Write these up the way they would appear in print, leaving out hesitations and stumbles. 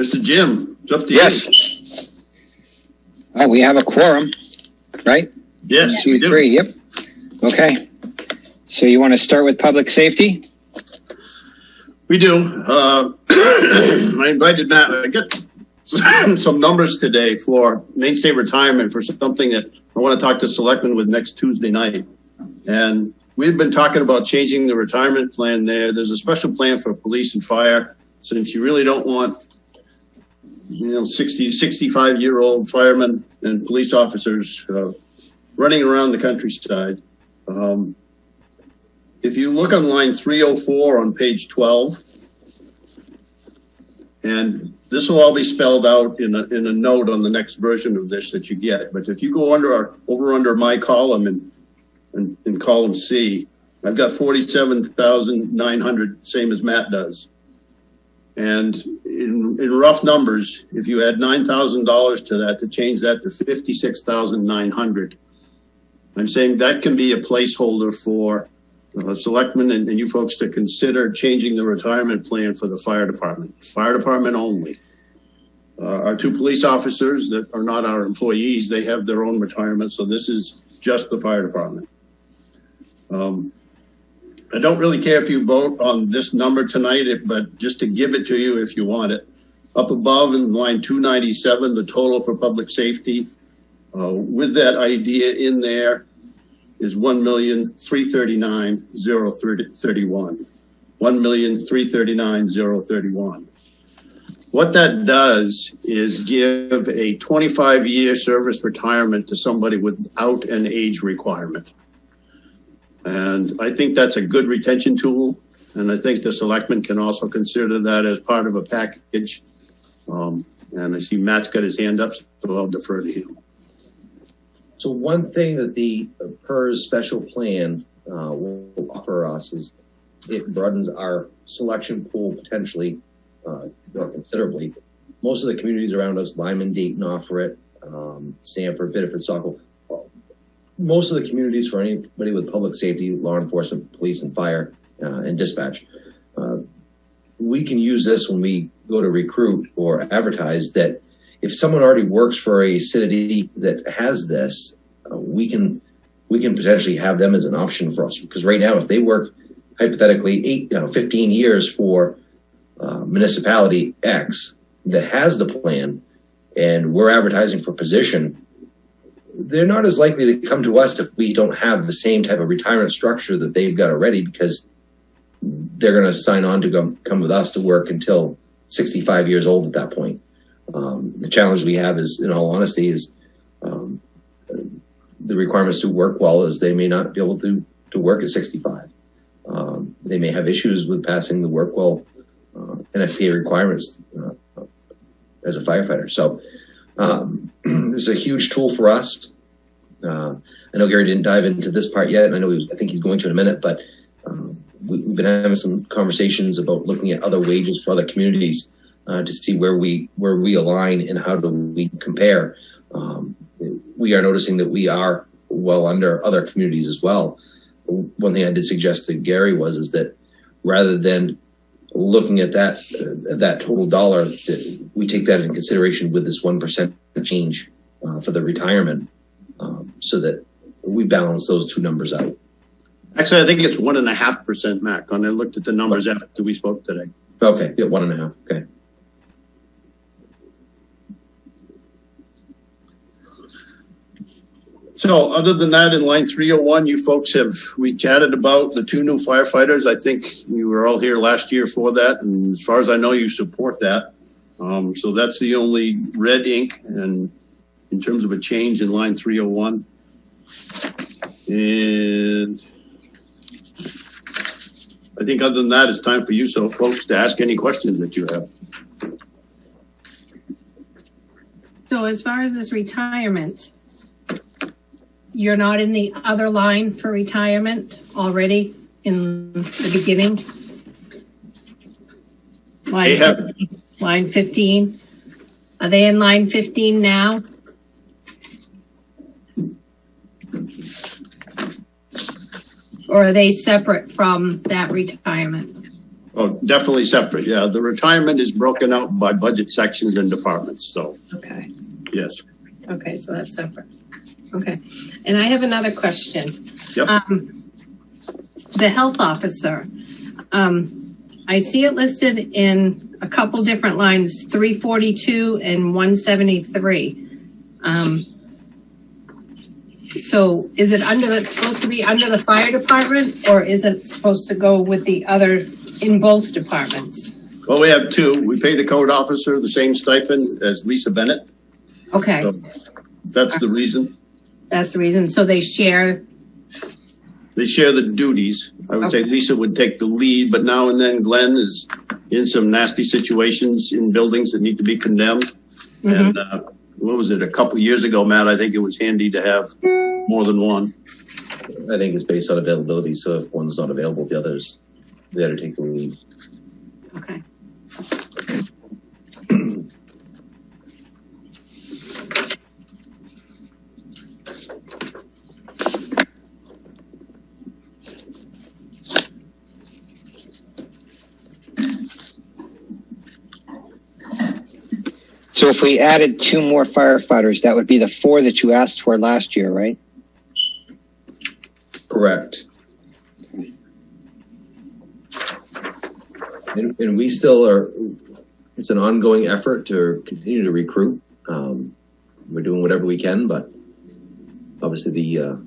Mr. Jim, it's up to Yes. you. Oh, we have a quorum, right? Yes, Two, we do. three, yep. Okay. So you want to start with public safety? We do. I invited Matt. I got some numbers today for mainstay retirement for something that I want to talk to selectmen with next Tuesday night. And we've been talking about changing the retirement plan there. There's a special plan for police and fire, since you really don't want 60, 65-year-old firemen and police officers running around the countryside. If you look on line 304 on page 12, and this will all be spelled out in a note on the next version of this that you get. But if you go under my column in column C, I've got 47,900, same as Matt does. And in rough numbers, if you add $9,000 to that to change that to 56,900, I'm saying that can be a placeholder for selectmen and you folks to consider changing the retirement plan for the fire department only. Our two police officers that are not our employees, they have their own retirement. So this is just the fire department. I don't really care if you vote on this number tonight, but just to give it to you if you want it. Up above in line 297, the total for public safety, with that idea in there is 1,339,031. 1,339,031. What that does is give a 25-year service retirement to somebody without an age requirement. And I think that's a good retention tool. And I think the selectmen can also consider that as part of a package. And I see Matt's got his hand up, so I'll defer to him. So one thing that the PERS special plan will offer us is it broadens our selection pool potentially more considerably. Most of the communities around us, Lyman, Dayton offer it, Sanford, Biddeford, Saco. Most of the communities for anybody with public safety, law enforcement, police and fire, and dispatch. We can use this when we go to recruit or advertise that if someone already works for a city that has this, we can potentially have them as an option for us. Because right now, if they work hypothetically 15 years for municipality X that has the plan, and we're advertising for position, they're not as likely to come to us if we don't have the same type of retirement structure that they've got already, because they're going to sign on to come with us to work until 65 years old at that point. The challenge we have is, in all honesty, is the requirements to work well is they may not be able to work at 65. They may have issues with passing the work well NFPA requirements as a firefighter. So this is a huge tool for us. I know Gary didn't dive into this part yet, and I think he's going to in a minute, but we've been having some conversations about looking at other wages for other communities to see where we align and how do we compare. We are noticing that we are well under other communities as well. One thing I did suggest to Gary is that rather than looking at that total dollar, that we take that into consideration with this 1% change for the retirement, so that we balance those two numbers out. Actually, I think it's 1.5%, Mac. When I looked at the numbers after we spoke today. Okay, yeah, 1.5. Okay. So other than that, in line 301, you folks we chatted about the two new firefighters. I think you were all here last year for that. And as far as I know, you support that. So that's the only red ink and in terms of a change in line 301. And I think other than that, it's time for you folks to ask any questions that you have. So as far as this retirement, you're not in the other line for retirement already in the beginning? Line 15. Are they in line 15 now? Or are they separate from that retirement? Oh, definitely separate. Yeah, the retirement is broken out by budget sections and departments. So, Okay. yes. Okay, so that's separate. Okay. And I have another question. Yep. The health officer, I see it listed in a couple different lines, 342 and 173. So is it supposed to be under the fire department, or is it supposed to go with the other in both departments? Well, we have two. We pay the code officer the same stipend as Lisa Bennett. Okay, So that's the reason. that's the reason. So they share. They share the duties. I would say Okay. Lisa would take the lead, but now and then Glenn is in some nasty situations in buildings that need to be condemned. Mhm. And what was it, a couple years ago, Matt? I think it was handy to have more than one. I think it's based on availability. So if one's not available, the others, they had to take the lead. Okay. So if we added 2 more firefighters, that would be the 4 that you asked for last year, right? Correct. And we still are, it's an ongoing effort to continue to recruit. We're doing whatever we can, but obviously the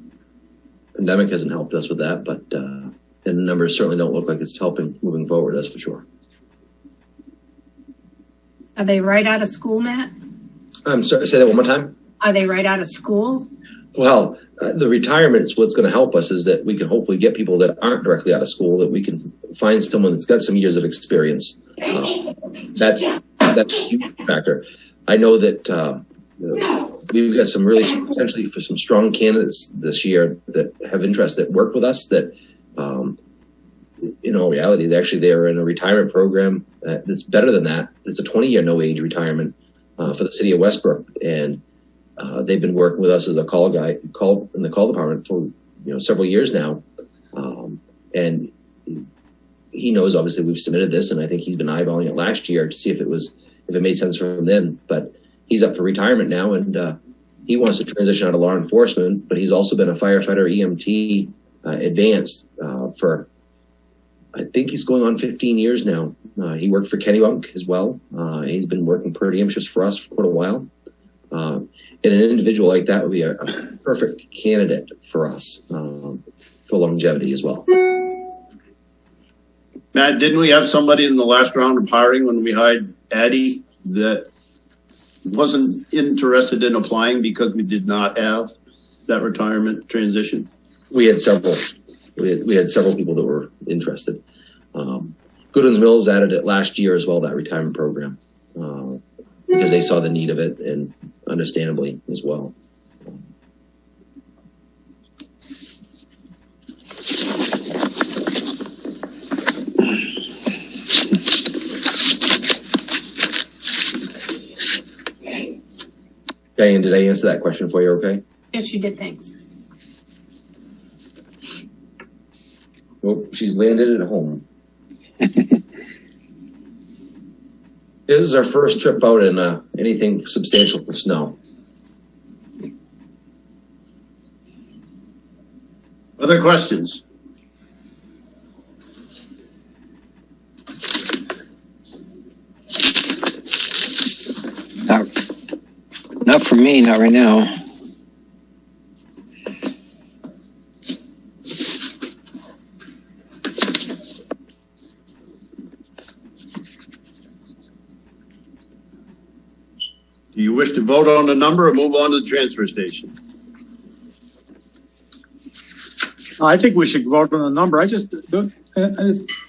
pandemic hasn't helped us with that, but and the numbers certainly don't look like it's helping moving forward, that's for sure. Are they right out of school, Matt? I'm sorry, say that one more time. Are they right out of school? Well, the retirement is what's going to help us is that we can hopefully get people that aren't directly out of school, that we can find someone that's got some years of experience. That's a huge factor. I know that we've got some really potentially for some strong candidates this year that have interest that work with us that in all reality, they're in a retirement program that's better than that. It's a 20-year no-age retirement for the city of Westbrook. And they've been working with us as a call in the call department for several years now, and he knows obviously we've submitted this, and I think he's been eyeballing it last year to see if it made sense for him then. But he's up for retirement now, and he wants to transition out of law enforcement. But he's also been a firefighter EMT advanced for I think he's going on 15 years now. He worked for Kennebunk as well. He's been working per diem shifts for us for quite a while. And an individual like that would be a perfect candidate for us for longevity as well. Matt, didn't we have somebody in the last round of hiring when we hired Addie that wasn't interested in applying because we did not have that retirement transition? We had several. We had several people that were interested. Goodwin's Mills added it last year as well, that retirement program, because they saw the need of it, and understandably as well. Diane, did I answer that question for you okay? Yes, you did. Thanks. Well, she's landed at home. This is our first trip out in anything substantial for snow. Other questions? Not for me, not right now. Do you wish to vote on the number or move on to the transfer station? I think we should vote on the number. It's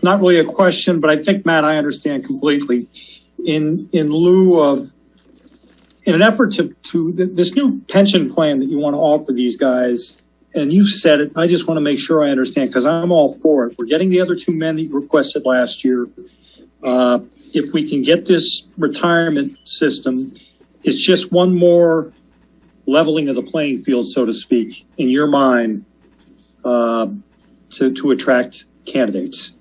not really a question, but I think, Matt, I understand completely. In an effort to this new pension plan that you want to offer these guys, and you said it, I just want to make sure I understand, because I'm all for it. We're getting the other 2 men that you requested last year. If we can get this retirement system, it's just one more leveling of the playing field, so to speak, in your mind, to attract candidates.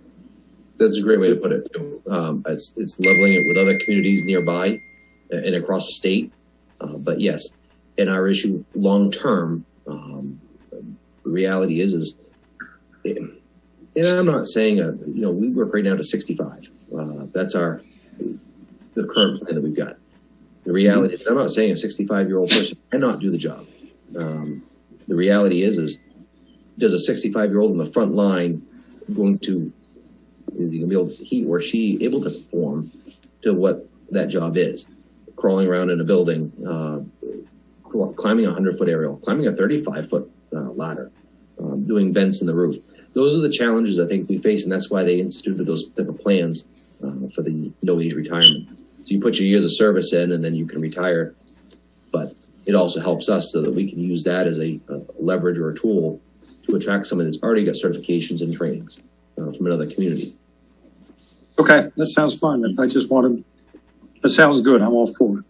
That's a great way to put it. Too. It's leveling it with other communities nearby and across the state. But yes, and our issue long term, the reality is, and I'm not saying, we work right now to 65. That's the current plan that we've got. The reality is, I'm not saying a 65-year-old person cannot do the job. The reality is does a 65-year-old in the front line is he going to be able, he or she able to perform to what that job is? Crawling around in a building, climbing a 100-foot aerial, climbing a 35-foot ladder, doing vents in the roof. Those are the challenges I think we face, and that's why they instituted those type of plans for the no-age retirement. So you put your years of service in, and then you can retire. But it also helps us so that we can use that as a leverage or a tool to attract somebody that's already got certifications and trainings from another community. Okay, that sounds fine. That sounds good. I'm all for it.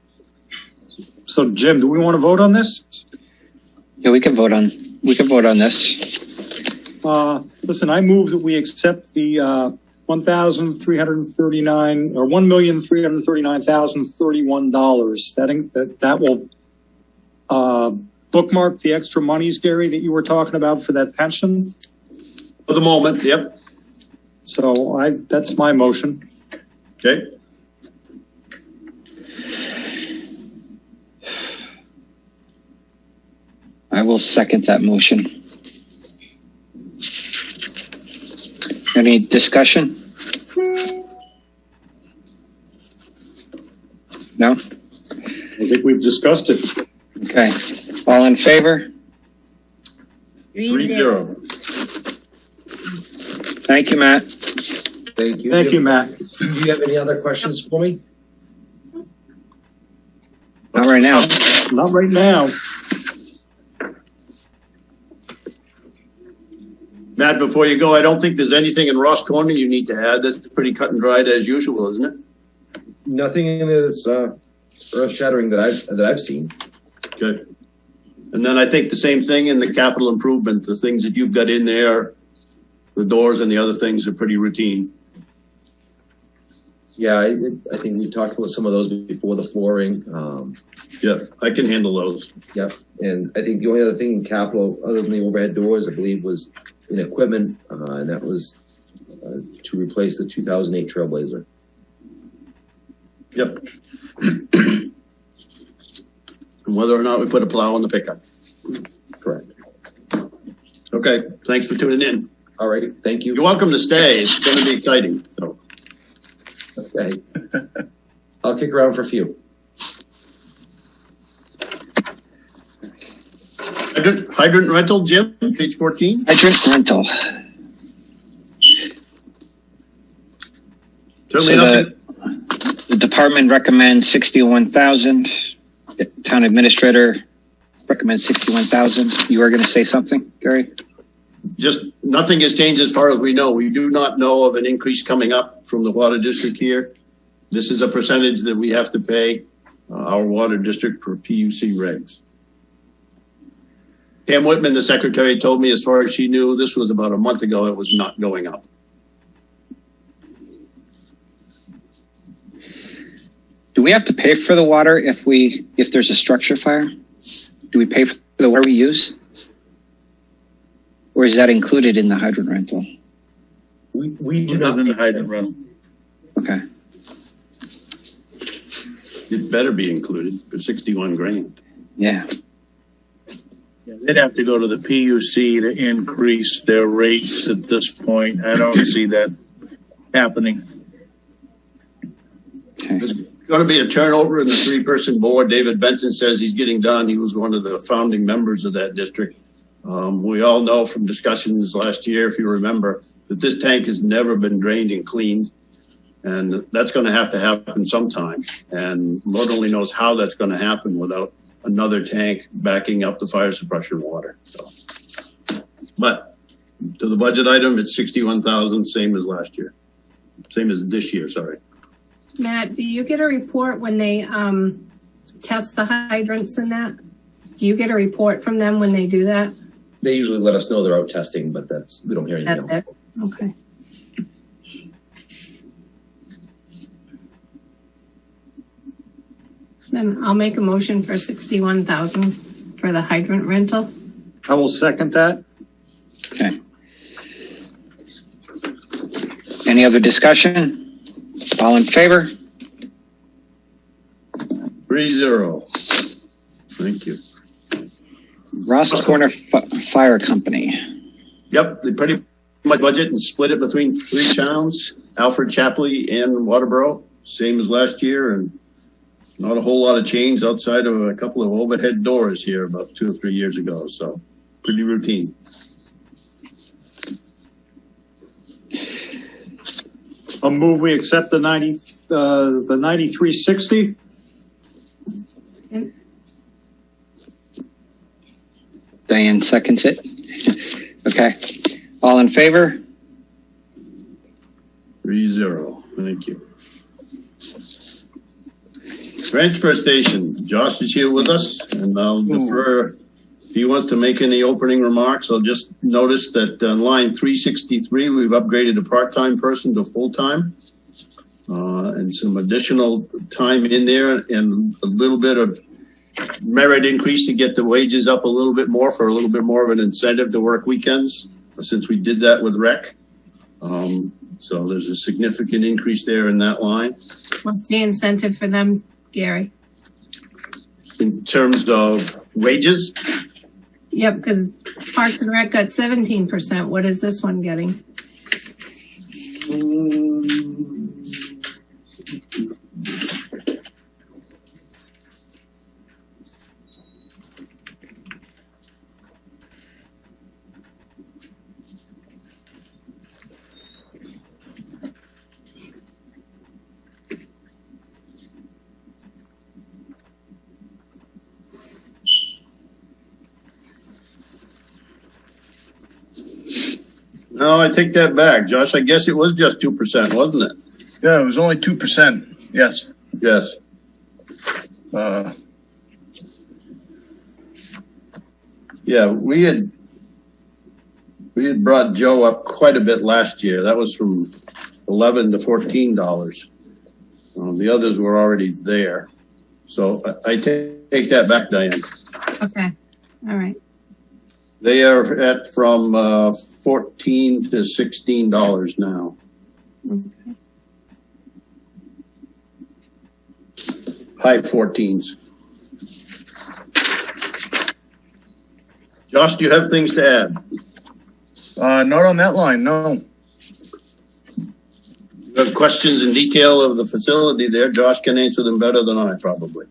So, Jim, do we want to vote on this? Yeah, we can vote on this. Listen, I move that we accept the $1,339 or $1,339,031. That will bookmark the extra monies, Gary, that you were talking about for that pension. For the moment, yep. So that's my motion. Okay. I will second that motion. Any discussion? No? I think we've discussed it. Okay. All in favor? 3-0. Thank you, Matt. Thank you. Thank you, Matt. Do you have any other questions for me? Not right now. Not right now. Matt, before you go, I don't think there's anything in Ross Corner you need to add. That's pretty cut and dried as usual, isn't it? Nothing in this earth-shattering that I've seen. Good. And then I think the same thing in the capital improvement. The things that you've got in there, the doors and the other things are pretty routine. Yeah, I think we talked about some of those before, the flooring. Yeah, I can handle those. Yep. And I think the only other thing in capital, other than the overhead doors, I believe was in equipment, and that was to replace the 2008 Trailblazer. Yep. And whether or not we put a plow on the pickup. Correct. Okay, thanks for tuning in. All right. Thank you. You're welcome to stay. It's going to be exciting. So, Okay. I'll kick around for a few. Hydrant rental, Jim, page 14. Hydrant rental. Certainly nothing. The department recommends 61,000. The town administrator recommends 61,000. You were going to say something, Gary? Just nothing has changed as far as we know. We do not know of an increase coming up from the water district here. This is a percentage that we have to pay our water district for PUC regs. Pam Whitman, the secretary, told me as far as she knew, this was about a month ago, it was not going up. Do we have to pay for the water if there's a structure fire? Do we pay for the water we use? Or is that included in the hydrant rental? We do not in the hydrant rental. Okay. It better be included for 61 grand. Yeah. Yeah, they'd have to go to the PUC to increase their rates at this point. I don't see that happening. Okay. There's going to be a turnover in the 3-person board. David Benton says he's getting done. He was one of the founding members of that district. We all know from discussions last year, if you remember, that this tank has never been drained and cleaned. And that's going to happen sometime. And Lord only knows how that's going to happen without another tank backing up the fire suppression water. So, but to the budget item, it's 61,000, same as last year. Same as this year, sorry. Matt, do you get a report when they test the hydrants and that? Do you get a report from them when they do that? They usually let us know they're out testing, but we don't hear anything That's else. it. Okay. Then I'll make a motion for 61,000 for the hydrant rental. I will second that. Okay. Any other discussion? All in favor? 3-0. Thank you. Ross Corner Fire Company. Yep, they pretty much budget and split it between 3 towns, Alfred, Chapley, and Waterboro, same as last year, and not a whole lot of change outside of a couple of overhead doors here about 2 or 3 years ago, so pretty routine. I'll move we accept the 9360. Diane seconds it. Okay. All in favor? 3-0. Thank you. Transfer station. Josh is here with us, and I'll defer if he wants to make any opening remarks. I'll just notice that on line 363, we've upgraded a part-time person to full-time, and some additional time in there, and a little bit of merit increase to get the wages up a little bit more for a little bit more of an incentive to work weekends, since we did that with rec. So there's a significant increase there in that line. What's the incentive for them, Gary? In terms of wages, Yep, because Parks and Rec got 17%. What is this one getting? no, I take that back. Josh, I guess it was just 2%, wasn't it? Yeah, it was only 2%. Yes. Yes. Yeah, we had brought Joe up quite a bit last year. That was from $11 to $14. The others were already there. So I take that back, Diane. Okay, all right. They are at from $14 to $16 now. Okay. High 14s. Josh, do you have things to add? Not on that line, no. You have questions in detail of the facility there. Josh can answer them better than I probably.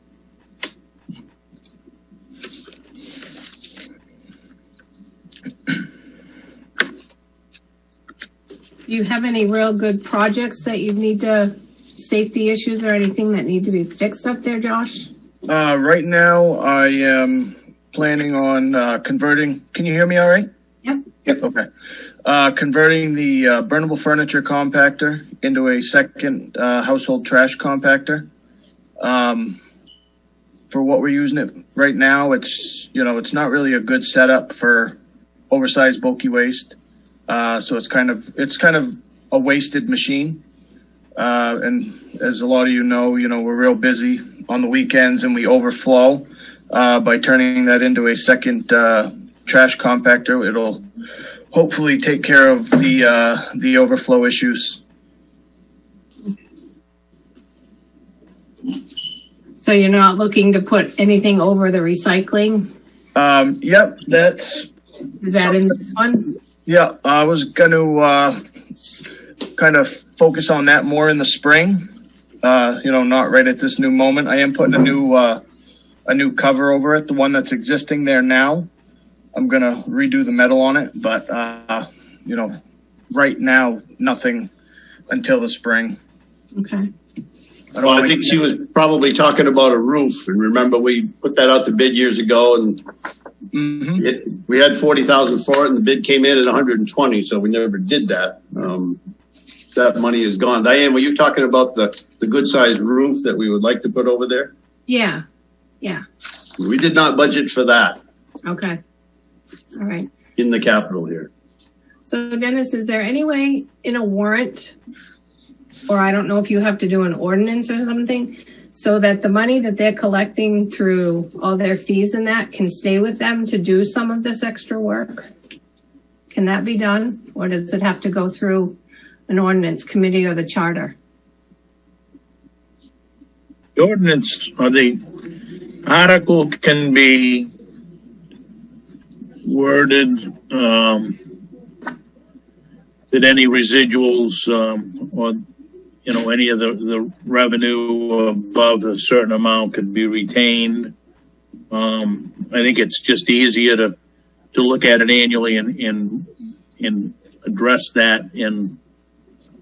Do you have any real good projects that you need to, safety issues or anything that need to be fixed up there, Josh? Right now, I am planning on converting. Can you hear me all right? Yep. Yep. Okay. Converting the burnable furniture compactor into a second household trash compactor. For what we're using it right now, it's not really a good setup for oversized bulky waste. So it's kind of a wasted machine. And as a lot of you know, we're real busy on the weekends and we overflow. By turning that into a second trash compactor, it'll hopefully take care of the overflow issues. So you're not looking to put anything over the recycling? Yep, that's. Is that in this one? Yeah, I was going to kind of focus on that more in the spring. Not right at this new moment. I am putting a new cover over it, the one that's existing there now. I'm going to redo the metal on it, but right now, nothing until the spring. Okay. Well, I think she was probably talking about a roof. And remember, we put that out to bid years ago, and we had 40,000 for it, and the bid came in at 120, so we never did that. That money is gone. Diane, were you talking about the good sized roof that we would like to put over there? Yeah. We did not budget for that Okay. All right. in the capital here. So Dennis, is there any way in a warrant, or I don't know if you have to do an ordinance or something, so that the money that they're collecting through all their fees and that can stay with them to do some of this extra work? Can that be done? Or does it have to go through an ordinance committee or the charter? The ordinance or the article can be worded that any residuals or any of the revenue above a certain amount could be retained. I think it's just easier to look at it annually and address that in,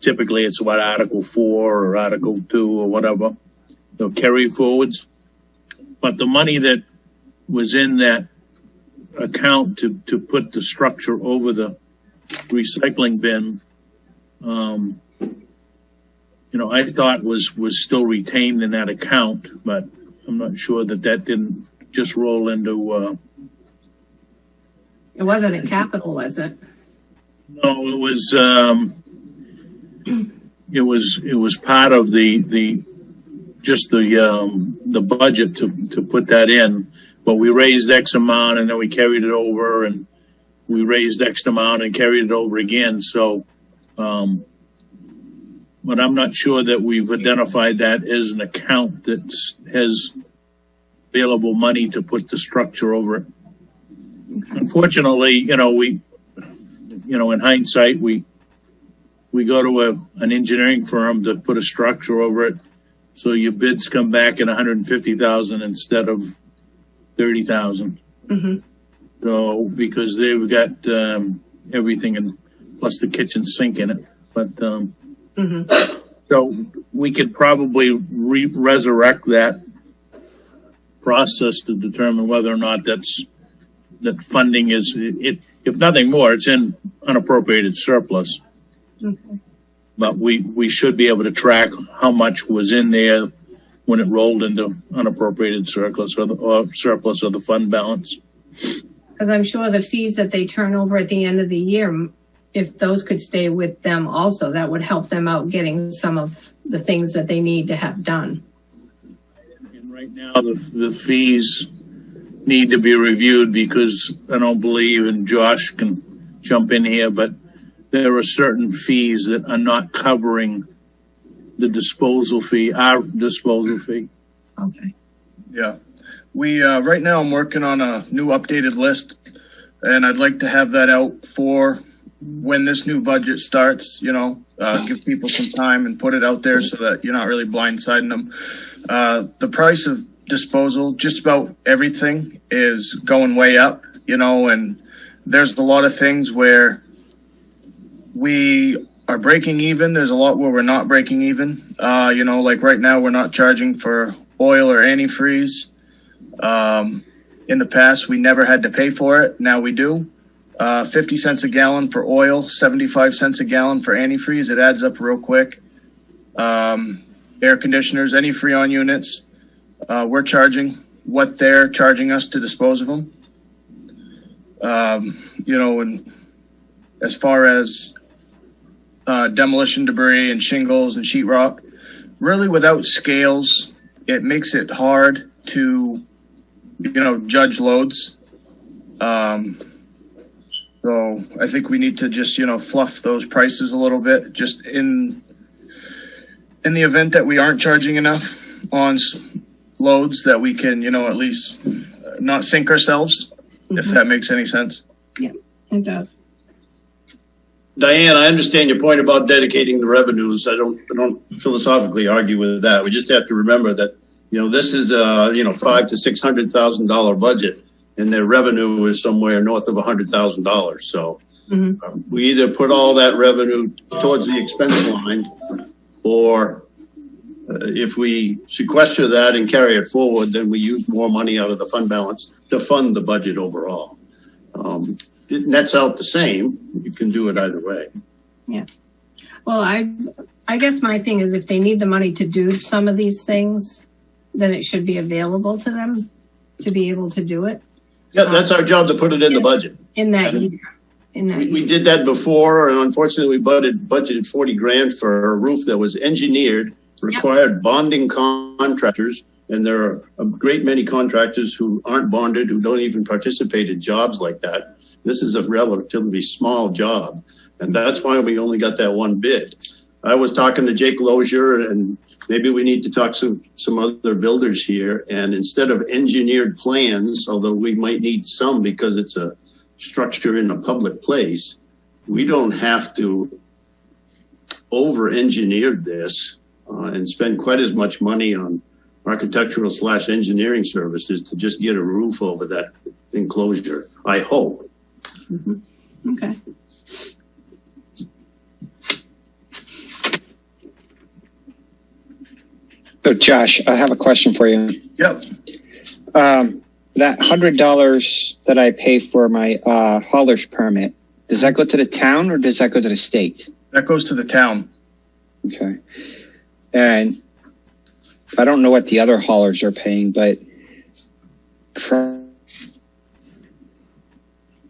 typically it's what, Article 4 or Article 2 or whatever, the carry forwards. But the money that was in that account to put the structure over the recycling bin, I thought was still retained in that account, but I'm not sure that didn't just roll into. It wasn't a capital, was it? No, it was. It was part of the budget to put that in. But we raised X amount and then we carried it over, and we raised X amount and carried it over again. So, but I'm not sure that we've identified that as an account that has available money to put the structure over it. Unfortunately, in hindsight, we go to an engineering firm to put a structure over it. So your bids come back at $150,000 instead of $30,000. Mm-hmm. So because they've got everything and plus the kitchen sink in it, but so we could probably resurrect that process to determine whether or not that funding is it. If nothing more, it's in unappropriated surplus. Okay. But we should be able to track how much was in there when it rolled into unappropriated surplus or surplus of the fund balance. Because I'm sure the fees that they turn over at the end of the year, if those could stay with them also, that would help them out getting some of the things that they need to have done. And right now, the fees need to be reviewed because I don't believe, and Josh can jump in here, but there are certain fees that are not covering the disposal fee, our disposal fee. Okay. Yeah. We, right now I'm working on a new updated list, and I'd like to have that out for when this new budget starts, give people some time and put it out there so that you're not really blindsiding them. The price of disposal, just about everything is going way up, and there's a lot of things where we are breaking even. There's a lot where we're not breaking even. Like right now we're not charging for oil or antifreeze. In the past, we never had to pay for it. Now we do. 50 cents a gallon for oil, 75 cents a gallon for antifreeze. It adds up real quick. Air conditioners, any Freon units, we're charging what they're charging us to dispose of them. And as far as demolition debris and shingles and sheetrock, really without scales, it makes it hard to, judge loads. So I think we need to just, fluff those prices a little bit, just in the event that we aren't charging enough on loads that we can, at least not sink ourselves, if that makes any sense. Yeah, it does. Diane, I understand your point about dedicating the revenues. I don't philosophically argue with that. We just have to remember that, this is a, $500,000 to $600,000 budget, and their revenue is somewhere north of $100,000. So we either put all that revenue towards the expense line, or if we sequester that and carry it forward, then we use more money out of the fund balance to fund the budget overall. It nets out the same. You can do it either way. Yeah. Well, I guess my thing is if they need the money to do some of these things, then it should be available to them to be able to do it. Yeah, that's our job, to put it in the budget. In that year. We did that before, and unfortunately we budgeted $40,000 for a roof that was engineered required bonding contractors, and there are a great many contractors who aren't bonded, who don't even participate in jobs like that. This is a relatively small job, and that's why we only got that one bid. I was talking to Jake Lozier, and maybe we need to talk to some other builders here, and instead of engineered plans, although we might need some because it's a structure in a public place, we don't have to over-engineer this and spend quite as much money on architectural/engineering services to just get a roof over that enclosure, I hope. Okay. So Josh, I have a question for you. Yep. That $100 that I pay for my hauler's permit, does that go to the town or does that go to the state? That goes to the town. Okay. And I don't know what the other haulers are paying, but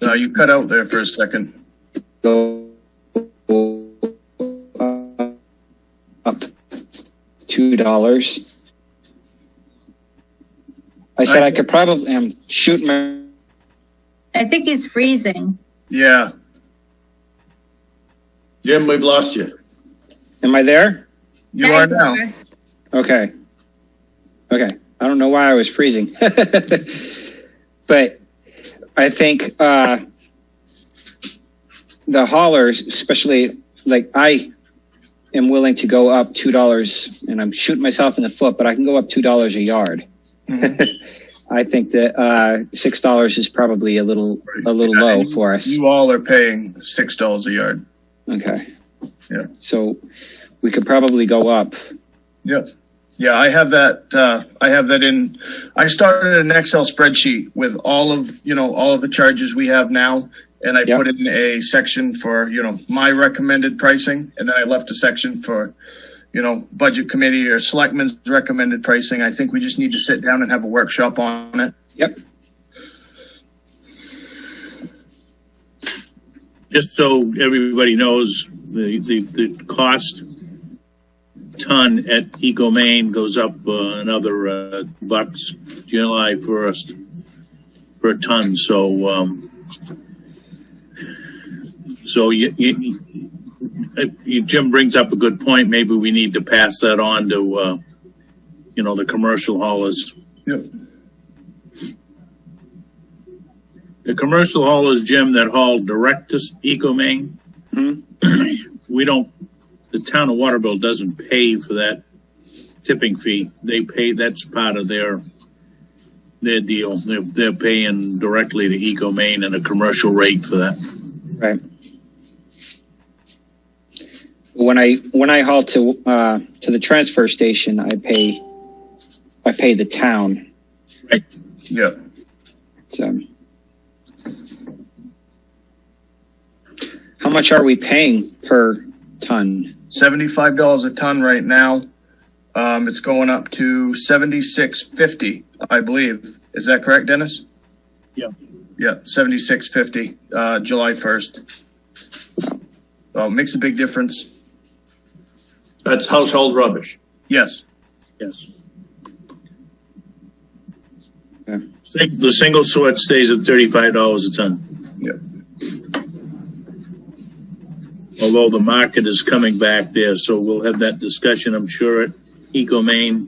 You cut out there for a second. go up $2. I said I could probably shoot my. I think he's freezing. Yeah. Jim, we've lost you. Am I there? You are now. Okay. Okay. I don't know why I was freezing. But I think the haulers, especially like I am willing to go up $2, and I'm shooting myself in the foot, but I can go up $2 a yard. Mm-hmm. I think that $6 is probably a little low for us. You all are paying $6 a yard. Okay. Yeah. So we could probably go up. Yep. Yeah, I have that. I have that in. I started an Excel spreadsheet with all of the charges we have now, and I put in a section for my recommended pricing, and then I left a section for budget committee or selectmen's recommended pricing. I think we just need to sit down and have a workshop on it. Yep. Just so everybody knows, the cost ton at EcoMaine goes up another bucks July 1st per ton. So Jim brings up a good point. Maybe we need to pass that on to the commercial haulers. Yep. The commercial haulers, Jim, that haul direct to EcoMaine, the town of Waterville doesn't pay for that tipping fee. They pay, that's part of their deal. They're paying directly to EcoMaine and a commercial rate for that. Right. When I haul to the transfer station, I pay the town. Right. Yeah. So, how much are we paying per ton? $75 a ton right now. It's going up to $76.50, I believe. Is that correct, Dennis? Yeah. Yeah, $76.50, July 1st. So it makes a big difference. That's household rubbish. Yes. Yes. Okay. The single sort stays at $35 a ton. Yep. Although the market is coming back there, so we'll have that discussion, I'm sure, at EcoMaine.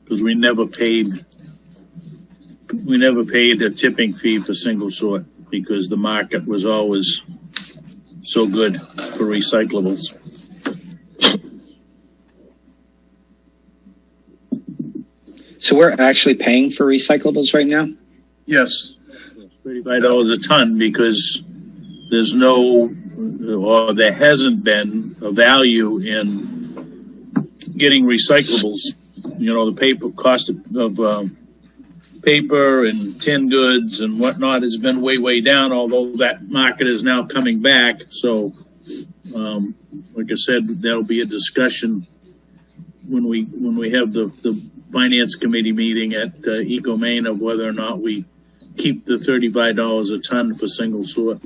Because we never paid a tipping fee for single sort because the market was always so good for recyclables. So we're actually paying for recyclables right now? Yes. $35 a ton because there's no, or there hasn't been a value in getting recyclables. The paper cost of paper and tin goods and whatnot has been way down, although that market is now coming back. So, like I said, there'll be a discussion when we have the finance committee meeting at EcoMaine of whether or not we keep the $35 a ton for single sort.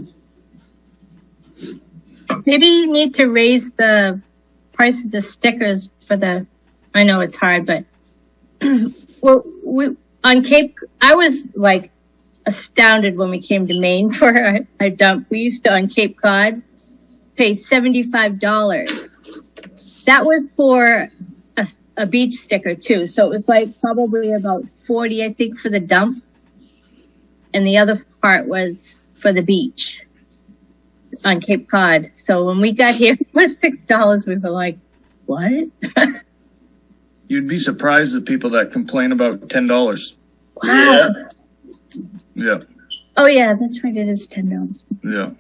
maybe you need to raise the price of the stickers for the, I know it's hard, but well, on Cape, I was like astounded when we came to Maine for our dump. We used to, on Cape Cod, pay $75. That was for a beach sticker too. So it was like probably about 40, I think, for the dump. And the other part was for the beach on Cape Cod. So when we got here, it was $6. We were like, what? You'd be surprised at people that complain about $10. Wow. Yeah. Oh yeah, that's right. It is $10. Yeah.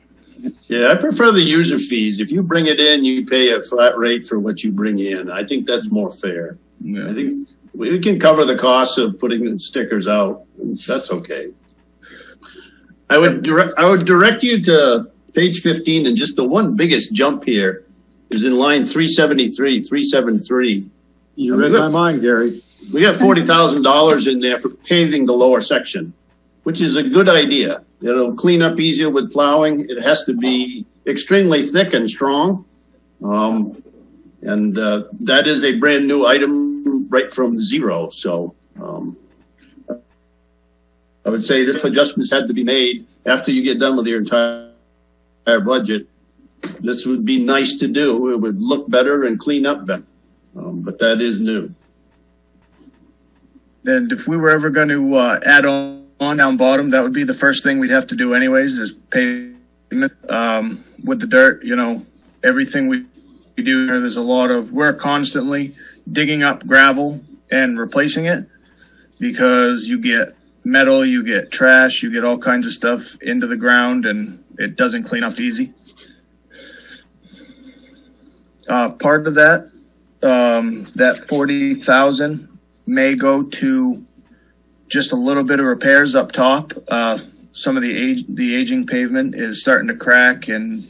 Yeah, I prefer the user fees. If you bring it in, you pay a flat rate for what you bring in. I think that's more fair. I Yeah. think we can cover the costs of putting the stickers out. That's okay. I would direct you to page 15, and just the one biggest jump here is in line 373. You read my mind, Gary. We got $40,000 in there for paving the lower section, which is a good idea. It'll clean up easier with plowing. It has to be extremely thick and strong. That is a brand new item right from zero. So I would say if adjustments had to be made after you get done with your entire budget, this would be nice to do. It would look better and clean up better. But that is new. And if we were ever going to add on down bottom, that would be the first thing we'd have to do anyways, is pavement with the dirt. You know, everything we do here, there's a lot of, we're constantly digging up gravel and replacing it, because you get metal, you get trash, you get all kinds of stuff into the ground, and it doesn't clean up easy. Part of that, that 40,000 may go to just a little bit of repairs up top. Some of the aging pavement is starting to crack, and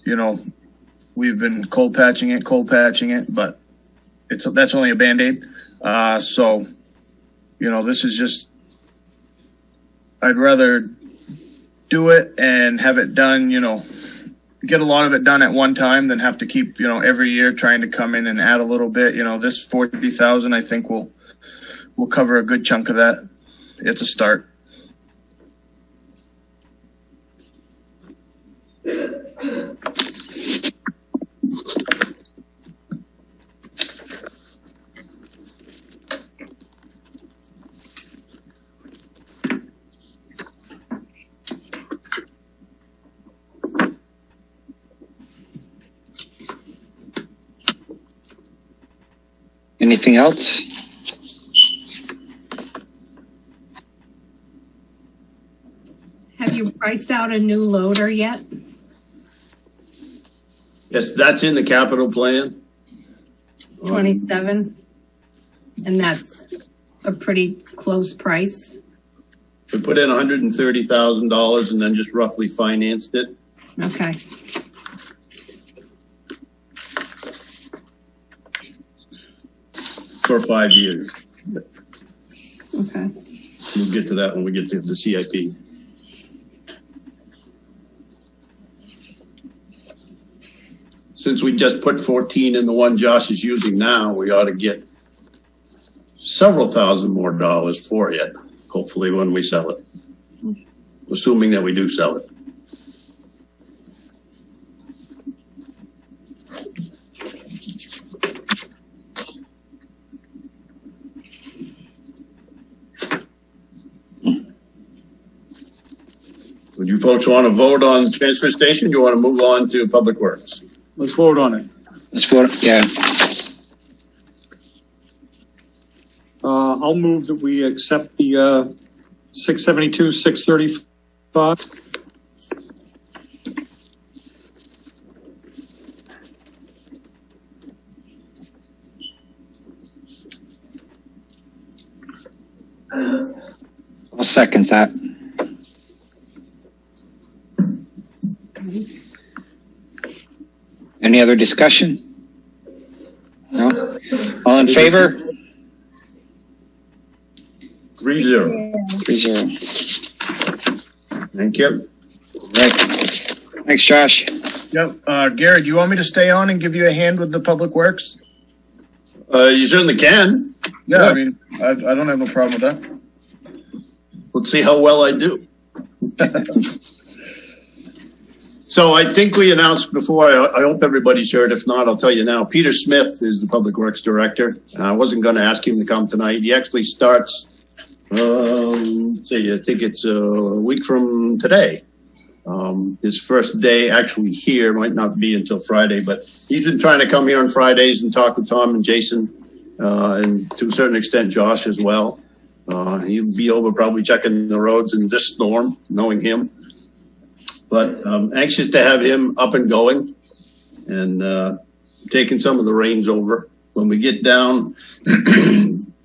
you know, we've been cold patching it, but that's only a Band-Aid. So, you know, this is just, I'd rather do it and have it done, you know, get a lot of it done at one time than have to keep, you know, every year trying to come in and add a little bit. You know, this 40,000, I think will cover a good chunk of that. It's a start. Anything else? Have you priced out a new loader yet? Yes, that's in the capital plan. 27? And that's a pretty close price. We put in $130,000 and then just roughly financed it. Okay. For 5 years. Okay. We'll get to that when we get to the CIP. Since we just put 14 in the one Josh is using now, we ought to get several thousand more dollars for it, hopefully when we sell it, assuming that we do sell it. Would you folks want to vote on the transfer station? Do you want to move on to Public Works? Let's vote on it. Let's vote. Yeah. I'll move that we accept the 672, 635. I'll second that. Any other discussion? No? All in favor? 3-0. 3-0. Thank you. Right. Thanks, Josh. Yep. Gary, do you want me to stay on and give you a hand with the Public Works? You certainly can. Yeah, I mean, I don't have no problem with that. Let's see how well I do. So I think we announced before, I hope everybody's heard. If not, I'll tell you now. Peter Smith is the Public Works Director. I wasn't going to ask him to come tonight. He actually starts, let's see, I think it's a week from today. His first day actually here might not be until Friday, but he's been trying to come here on Fridays and talk with Tom and Jason, and to a certain extent, Josh as well. He'll be over probably checking the roads in this storm, knowing him. But anxious to have him up and going and taking some of the reins over. When we get down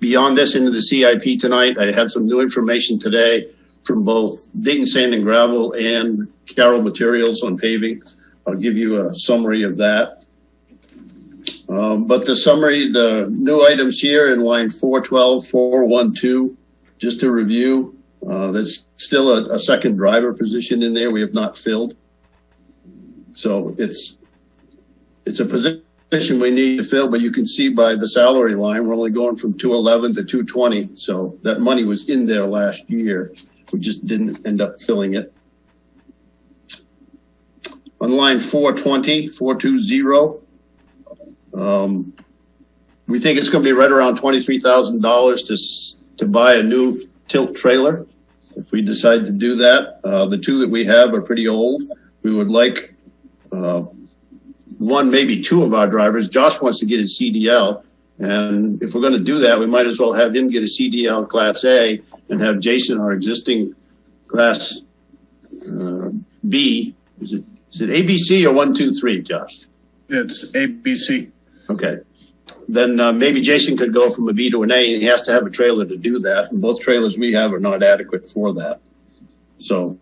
beyond this into the CIP tonight, I have some new information today from both Dayton Sand and Gravel and Carroll Materials on paving. I'll give you a summary of that. But the summary, the new items here in line 412, 412, just to review, there's still a second driver position in there we have not filled. So it's a position we need to fill, but you can see by the salary line, we're only going from 211 to 220. So that money was in there last year. We just didn't end up filling it. On line 420, 420, we think it's going to be right around $23,000 to buy a new tilt trailer. If we decide to do that, the two that we have are pretty old. We would like one, maybe two of our drivers. Josh wants to get his CDL. And if we're going to do that, we might as well have him get a CDL Class A and have Jason, our existing Class B. Is it ABC or 1, 2, 3, Josh? It's ABC. Okay. Then maybe Jason could go from a B to an A, and he has to have a trailer to do that. And both trailers we have are not adequate for that. So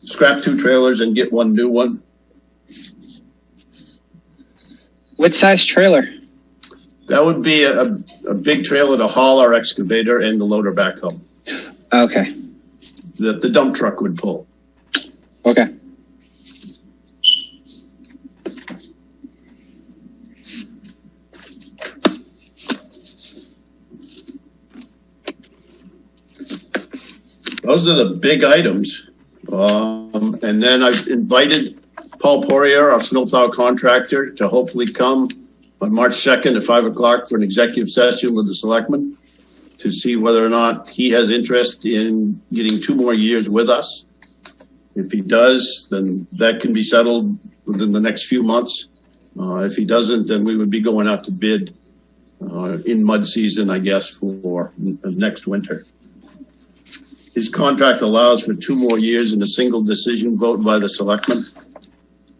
scrap two trailers and get one new one. What size trailer? That would be a big trailer to haul our excavator and the loader back home Okay. that the dump truck would pull. Okay. Those are the big items. And then I've invited Paul Poirier, our snowplow contractor, to hopefully come on March 2nd at 5 o'clock for an executive session with the selectmen to see whether or not he has interest in getting 2 more years with us. If he does, then that can be settled within the next few months. If he doesn't, then we would be going out to bid in mud season, I guess, for next winter. His contract allows for 2 more years in a single decision vote by the selectmen.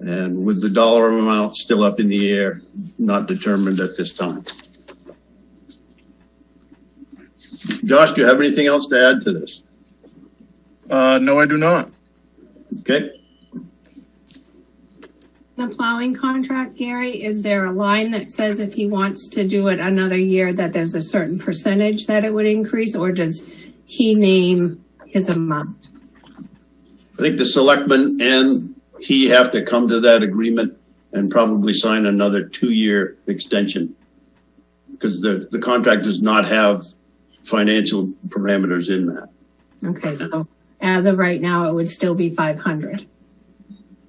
And with the dollar amount still up in the air, not determined at this time. Josh, do you have anything else to add to this? No, I do not. Okay. The plowing contract, Gary, is there a line that says if he wants to do it another year that there's a certain percentage that it would increase, or does he name his amount? I think the selectmen and he have to come to that agreement and probably sign another 2-year extension because the contract does not have financial parameters in that. Okay, so as of right now, it would still be 500.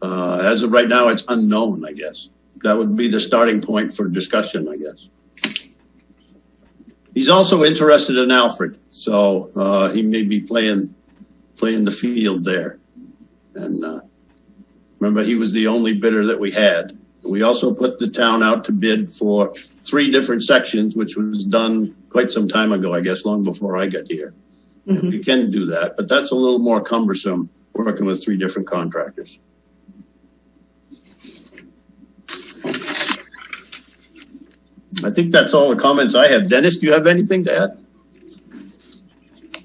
As of right now, it's unknown, I guess. That would be the starting point for discussion, I guess. He's also interested in Alfred, so he may be playing the field there. And remember, he was the only bidder that we had. We also put the town out to bid for 3 different sections, which was done quite some time ago, I guess, long before I got here. Mm-hmm. We can do that, but that's a little more cumbersome working with 3 different contractors. I think that's all the comments I have. Dennis, do you have anything to add?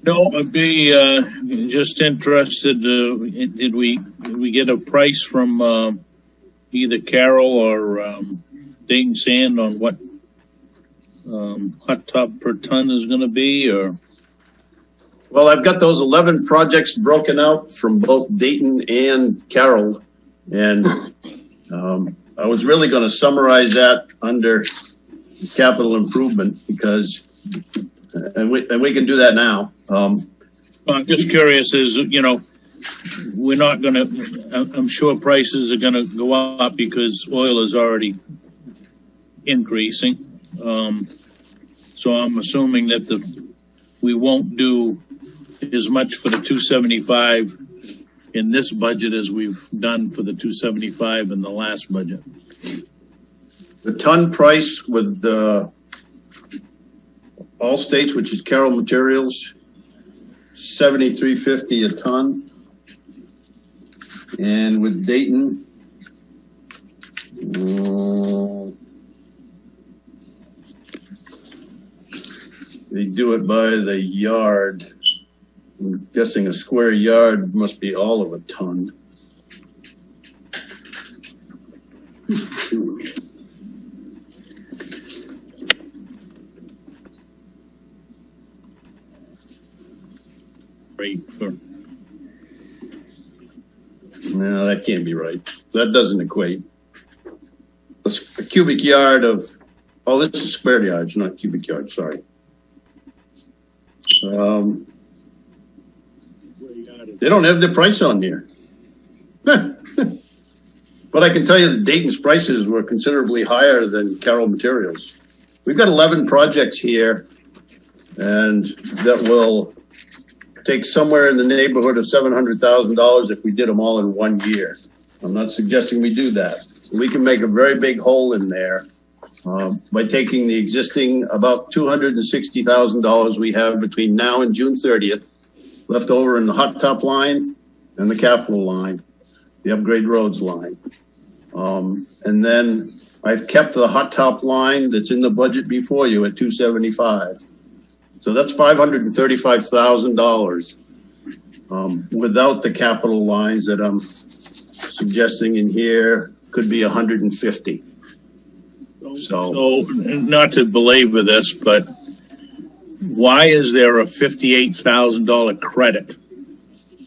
No, I'd be just interested. Did we get a price from either Carroll or Dayton Sand on what hot top per ton is going to be? Or well, I've got those 11 projects broken out from both Dayton and Carroll And I was really going to summarize that under capital improvement because, and we can do that now. I'm just curious we're not gonna, I'm sure prices are gonna go up because oil is already increasing. So I'm assuming that we won't do as much for the 275 in this budget as we've done for the 275 in the last budget. The ton price with all states, which is Carroll Materials, $73.50 a ton, and with Dayton, they do it by the yard. I'm guessing a square yard must be all of a ton. Rate for No, that can't be right. That doesn't equate. A cubic yard of, oh, this is square yards, not cubic yards, sorry. They don't have the price on here. But I can tell you that Dayton's prices were considerably higher than Carroll Materials. We've got 11 projects here and that will take somewhere in the neighborhood of $700,000 if we did them all in 1 year. I'm not suggesting we do that. We can make a very big hole in there by taking the existing about $260,000 we have between now and June 30th, left over in the hot top line and the capital line, the upgrade roads line. And then I've kept the hot top line that's in the budget before you at 275. So that's $535,000 without the capital lines that I'm suggesting in here could be 150. So not to belabor this, but why is there a $58,000 credit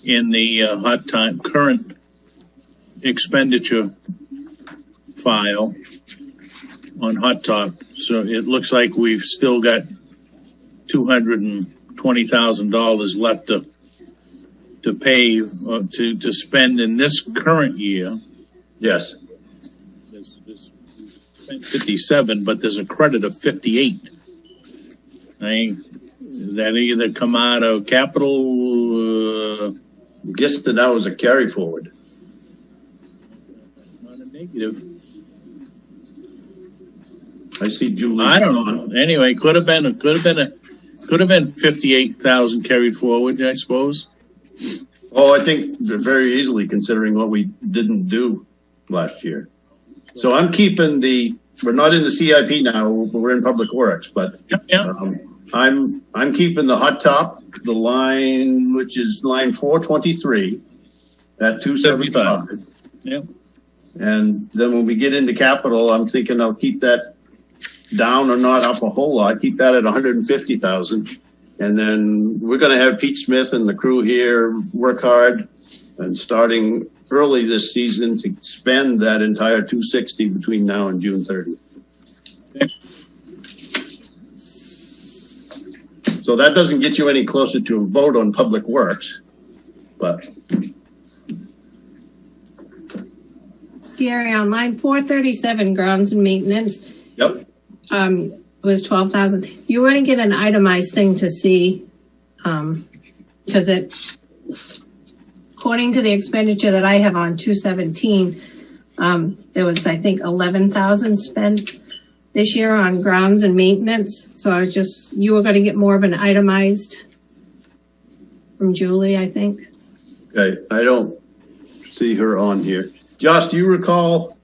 in the hot time current expenditure file on hot top? So it looks like we've still got $220,000 left to pave to spend in this current year. Yes. There's spent 57, but there's a credit of 58. That either come out of capital. I guess that was a carry forward. Not a negative. I see Julie. I don't know. Anyway, could have been 58,000 carried forward, I suppose. Oh, I think very easily considering what we didn't do last year. So I'm keeping we're not in the CIP now, we're in Public Works, but Yeah. I'm keeping the hot top, the line, which is line 423 at 275. Yeah. And then when we get into capital, I'm thinking I'll keep that down or not up a whole lot, keep that at 150,000. And then we're going to have Pete Smith and the crew here work hard and starting early this season to spend that entire 260 between now and June 30th. Okay. So that doesn't get you any closer to a vote on Public Works, but. Gary, on line 437, grounds and maintenance, Yep. was 12,000. You want to get an itemized thing to see, because according to the expenditure that I have on 217, there was, I think, 11,000 spent this year on grounds and maintenance. So you were going to get more of an itemized from Julie, I think. Okay, I don't see her on here. Josh, do you recall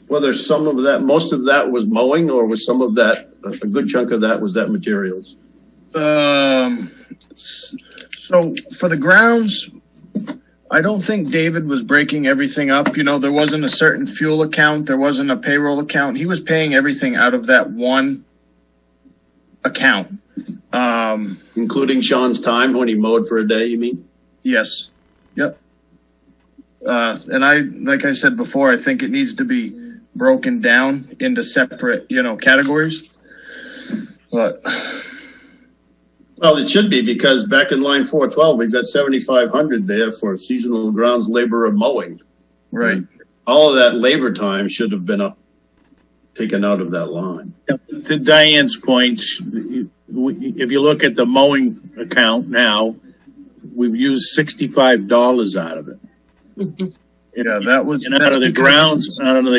whether most of that was mowing, or was some of that, a good chunk of that was that materials? So for the grounds, I don't think David was breaking everything up. There wasn't a certain fuel account. There wasn't a payroll account. He was paying everything out of that one account. Including Sean's time when he mowed for a day, you mean? Yes. Yep. And like I said before, I think it needs to be broken down into separate, categories. But Well, it should be, because back in line 412, we've got 7,500 there for seasonal grounds labor of mowing. right, All of that labor time should have been taken out of that line. To Diane's point, if you look at the mowing account now, we've used $65 out of it. yeah, that was. And out of the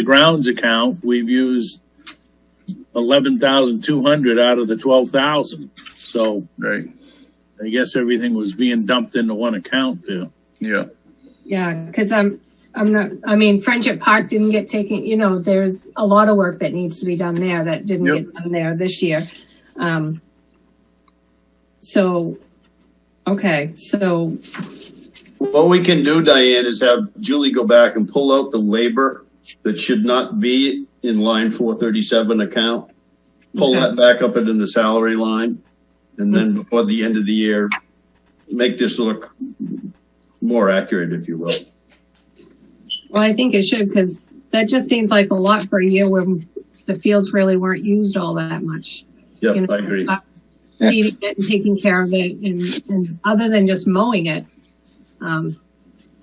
grounds account, we've used 11,200 out of the 12,000. So Right, I guess everything was being dumped into one account there. yeah, Yeah, because Friendship Park didn't get taken, there's a lot of work that needs to be done there that didn't Yep. get done there this year. So What we can do, Diane, is have Julie go back and pull out the labor that should not be in line 437 account. Pull Okay. that back up into the salary line. And then before the end of the year, make this look more accurate, if you will. well, I think it should, because that just seems like a lot for a year when the fields really weren't used all that much. Yep, I agree. Seeding it and taking care of it, and other than just mowing it,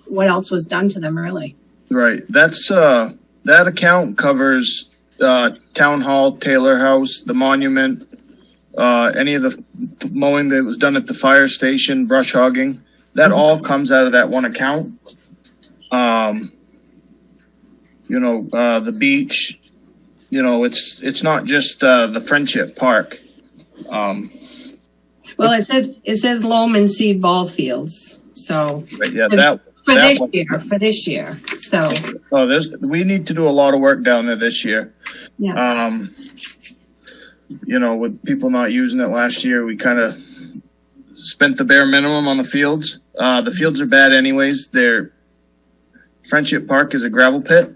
what else was done to them, really? right. That's, that account covers, Town Hall, Taylor House, the monument, any of the mowing that was done at the fire station, brush hogging, that all comes out of that one account. The beach, it's not just, the Friendship Park. Well, it says loam and seed ball fields, so But yeah, for this year. So we need to do a lot of work down there this year. yeah, With people not using it last year, we kind of spent the bare minimum on the fields. The fields are bad anyways. Friendship Park is a gravel pit.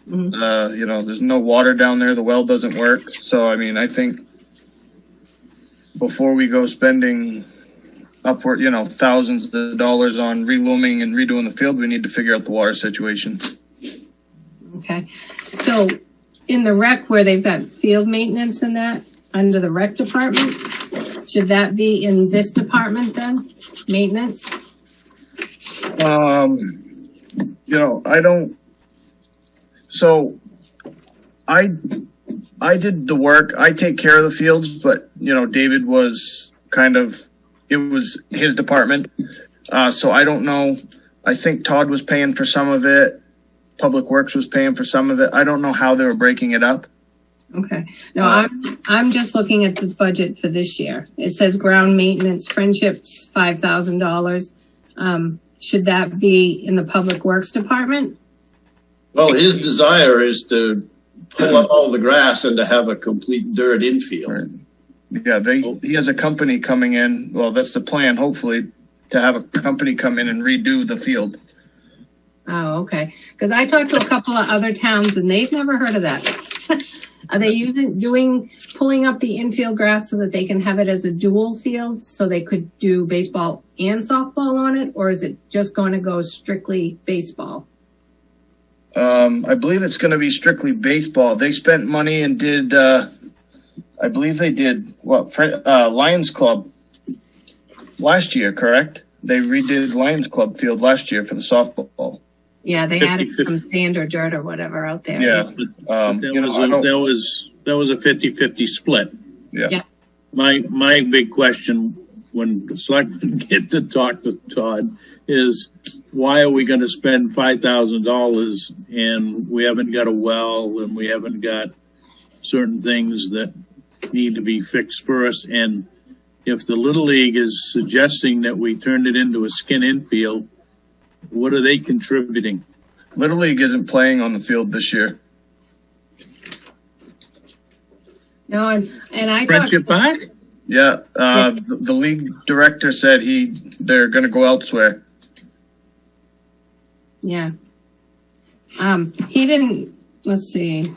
There's no water down there. The well doesn't work. So, I think before we go spending upward, thousands of dollars on relooming and redoing the field, we need to figure out the water situation. okay. So in the rec, where they've got field maintenance and that under the rec department, should that be in this department then? Maintenance? I don't. So, I did the work. I take care of the fields, but David was it was his department. So I don't know. I think Todd was paying for some of it. Public Works was paying for some of it. I don't know how they were breaking it up. Okay. No, I'm just looking at this budget for this year. It says ground maintenance, Friendships, $5,000. Should that be in the Public Works Department? Well, his desire is to pull up all the grass and to have a complete dirt infield. Right. Yeah, he has a company coming in. Well, that's the plan, hopefully, to have a company come in and redo the field. Oh, okay. Because I talked to a couple of other towns and they've never heard of that. Are they pulling up the infield grass so that they can have it as a dual field so they could do baseball and softball on it? Or is it just going to go strictly baseball? I believe it's going to be strictly baseball. They spent money and did, I believe they did Lions Club last year, correct? They redid Lions Club field last year for the softball. Yeah, they added some sand or dirt or whatever out there. Yeah. That was a 50-50 split. Yeah. Yeah. My big question when the selectmen get to talk to Todd is, why are we going to spend $5,000 and we haven't got a well and we haven't got certain things that need to be fixed first? And if the Little League is suggesting that we turn it into a skin infield, what are they contributing? Little League isn't playing on the field this year. No, and I talked. Friendship Park? Yeah. The league director said they're going to go elsewhere. Yeah. He didn't, let's see.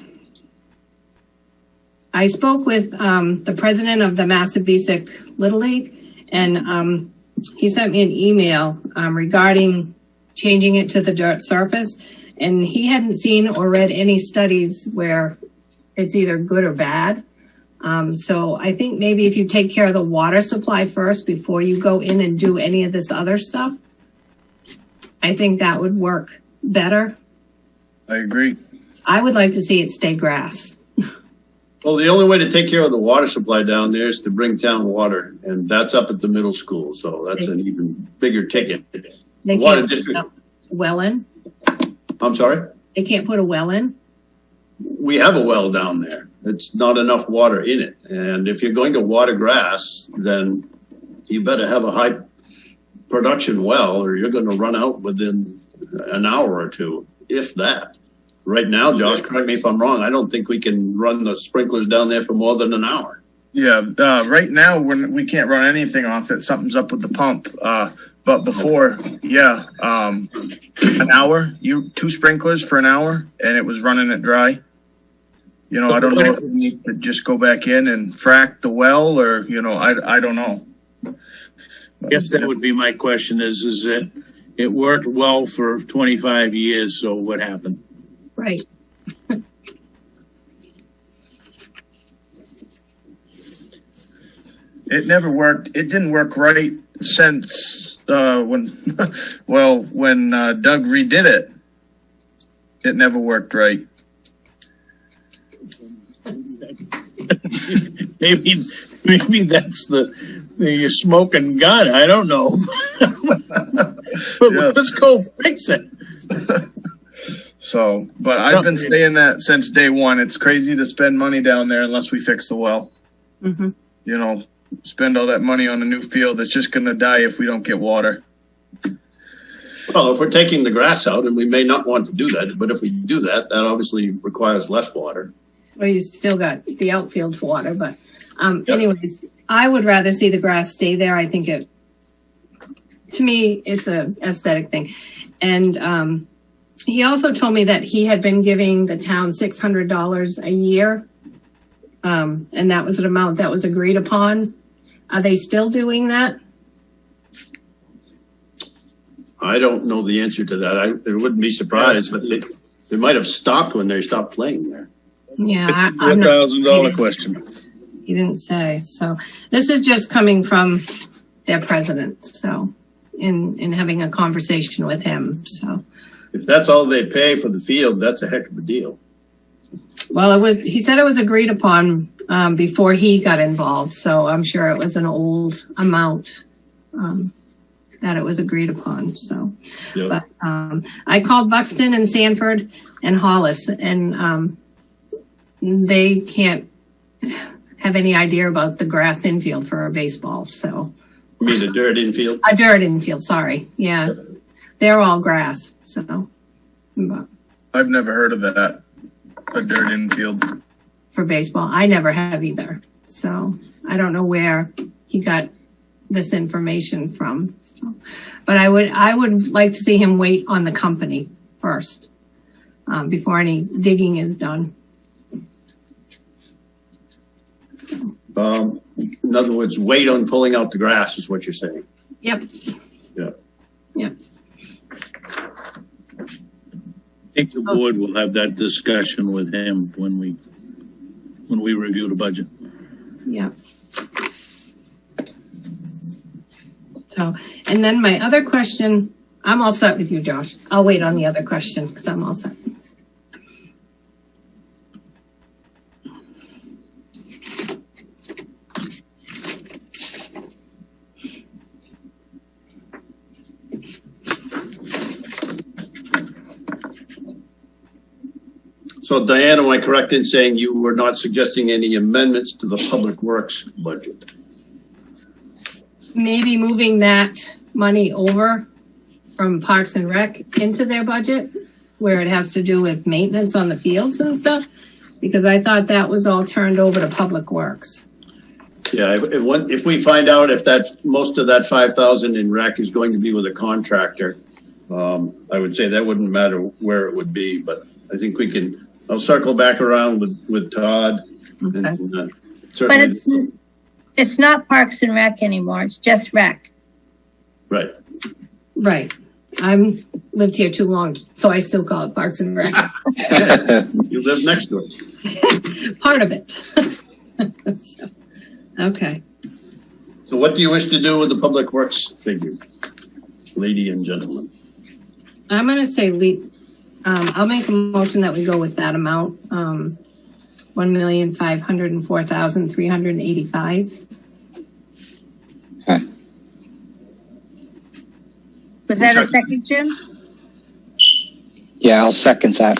I spoke with the president of the Massabesic Little League, and he sent me an email regarding changing it to the dirt surface. And he hadn't seen or read any studies where it's either good or bad. So I think maybe if you take care of the water supply first before you go in and do any of this other stuff, I think that would work better. I agree. I would like to see it stay grass. Well, the only way to take care of the water supply down there is to bring town water, and that's up at the middle school, so that's an even bigger ticket. They Water can't district. put a well in. I'm sorry? They can't put a well in. We have a well down there. It's not enough water in it. And if you're going to water grass, then you better have a high production well, or you're going to run out within an hour or two, if that. Right now, Josh, correct me if I'm wrong, I don't think we can run the sprinklers down there for more than an hour. Yeah, right now we can't run anything off it. Something's up with the pump. But before, yeah, an hour, 2 sprinklers for an hour, and it was running it dry. You know, I don't know if we need to just go back in and frack the well, or I don't know. I guess that would be my question: is that it worked well for 25 years? So what happened? Right. It never worked. It didn't work right since when Doug redid it. It never worked right. maybe that's the smoking gun. I don't know. But Yeah. let's go fix it. So, but I've been saying that since day one. It's crazy to spend money down there unless we fix the well. Mm-hmm. Spend all that money on a new field that's just going to die if we don't get water. Well, if we're taking the grass out, and we may not want to do that, but if we do that, that obviously requires less water. Well, you still got the outfield to water, but anyways, I would rather see the grass stay there. I think to me, it's a aesthetic thing. And he also told me that he had been giving the town $600 a year. And that was an amount that was agreed upon. Are they still doing that? I don't know the answer to that. I wouldn't be surprised that they might have stopped when they stopped playing there. Yeah, I'm not, $4,000 question. he didn't say. So this is just coming from their president. So in having a conversation with him. So If that's all they pay for the field, that's a heck of a deal. well, he said it was agreed upon before he got involved. So I'm sure it was an old amount that it was agreed upon. So, Yeah. but I called Buxton and Sanford and Hollis, and they can't have any idea about the grass infield for a baseball. So You mean the dirt infield? a dirt infield. Sorry, yeah, they're all grass. So, but I've never heard of that. A dirt infield. for baseball, I never have either. So I don't know where he got this information from. So, but I would like to see him wait on the company first before any digging is done. In other words, wait on pulling out the grass is what you're saying. Yep. Yeah. Yep. I think the board will have that discussion with him when we review the budget. Yep. So, and then my other question, I'm all set with you, Josh. I'll wait on the other question because I'm all set. So Diane, am I correct in saying you were not suggesting any amendments to the public works budget? Maybe moving that money over from Parks and Rec into their budget where it has to do with maintenance on the fields and stuff, because I thought that was all turned over to Public Works. Yeah, if we find out if most of that 5,000 in rec is going to be with a contractor, I would say that wouldn't matter where it would be, but I think I'll circle back around with Todd. Okay. And, But certainly, it's not Parks and Rec anymore. It's just Rec. right. Right. I'm lived here too long, so I still call it Parks and Rec. You live next to it. Part of it. So, okay. So what do you wish to do with the public works figure, lady and gentleman? I'm going to say, I'll make a motion that we go with that amount. 1,504,385. Okay. Was that a second, Jim? Yeah, I'll second that.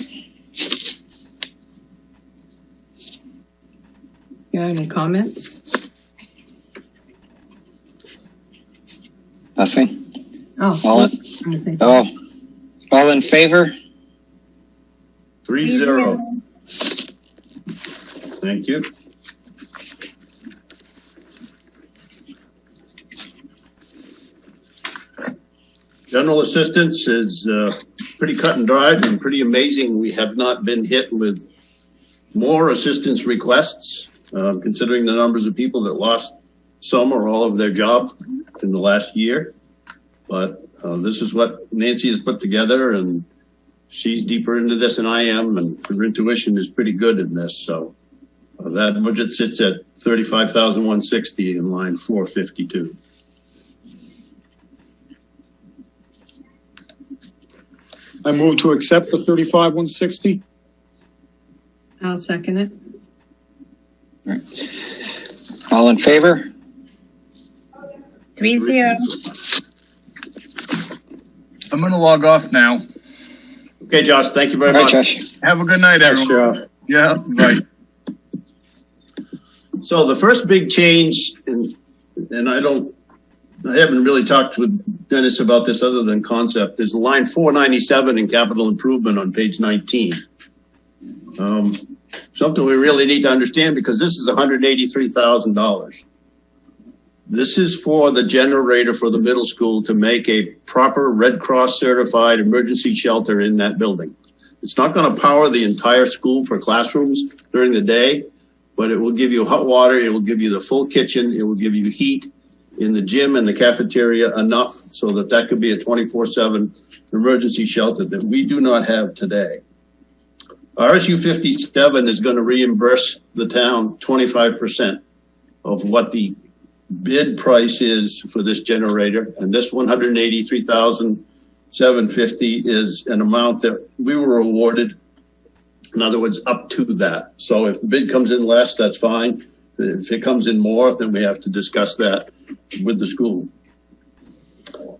You have any comments? Nothing? Oh, All in, I'm gonna say something. all in favor? 3-0. Thank you. General assistance is pretty cut and dried and pretty amazing. We have not been hit with more assistance requests, considering the numbers of people that lost some or all of their job in the last year. But this is what Nancy has put together, and she's deeper into this than I am, and her intuition is pretty good in this. So that budget sits at $35,160 in line 452. I move to accept the 35,160. I'll second it. All in favor? 3-0. I'm gonna log off now. Okay, Josh, thank you very All right, much. Josh. Have a good night, Thanks, everyone. Jeff. Yeah, right. So the first big change, and I haven't really talked with Dennis about this other than concept, is line 497 in capital improvement on page 19. Something we really need to understand, because this is $183,000. This is for the generator for the middle school to make a proper Red Cross certified emergency shelter in that building. It's not going to power the entire school for classrooms during the day, but it will give you hot water. It will give you the full kitchen. It will give you heat in the gym and the cafeteria enough so that that could be a 24/7 emergency shelter that we do not have today. RSU 57 is going to reimburse the town 25% of what the bid price is for this generator. And this $183,750 is an amount that we were awarded. In other words, up to that. So if the bid comes in less, that's fine. If it comes in more, then we have to discuss that with the school. So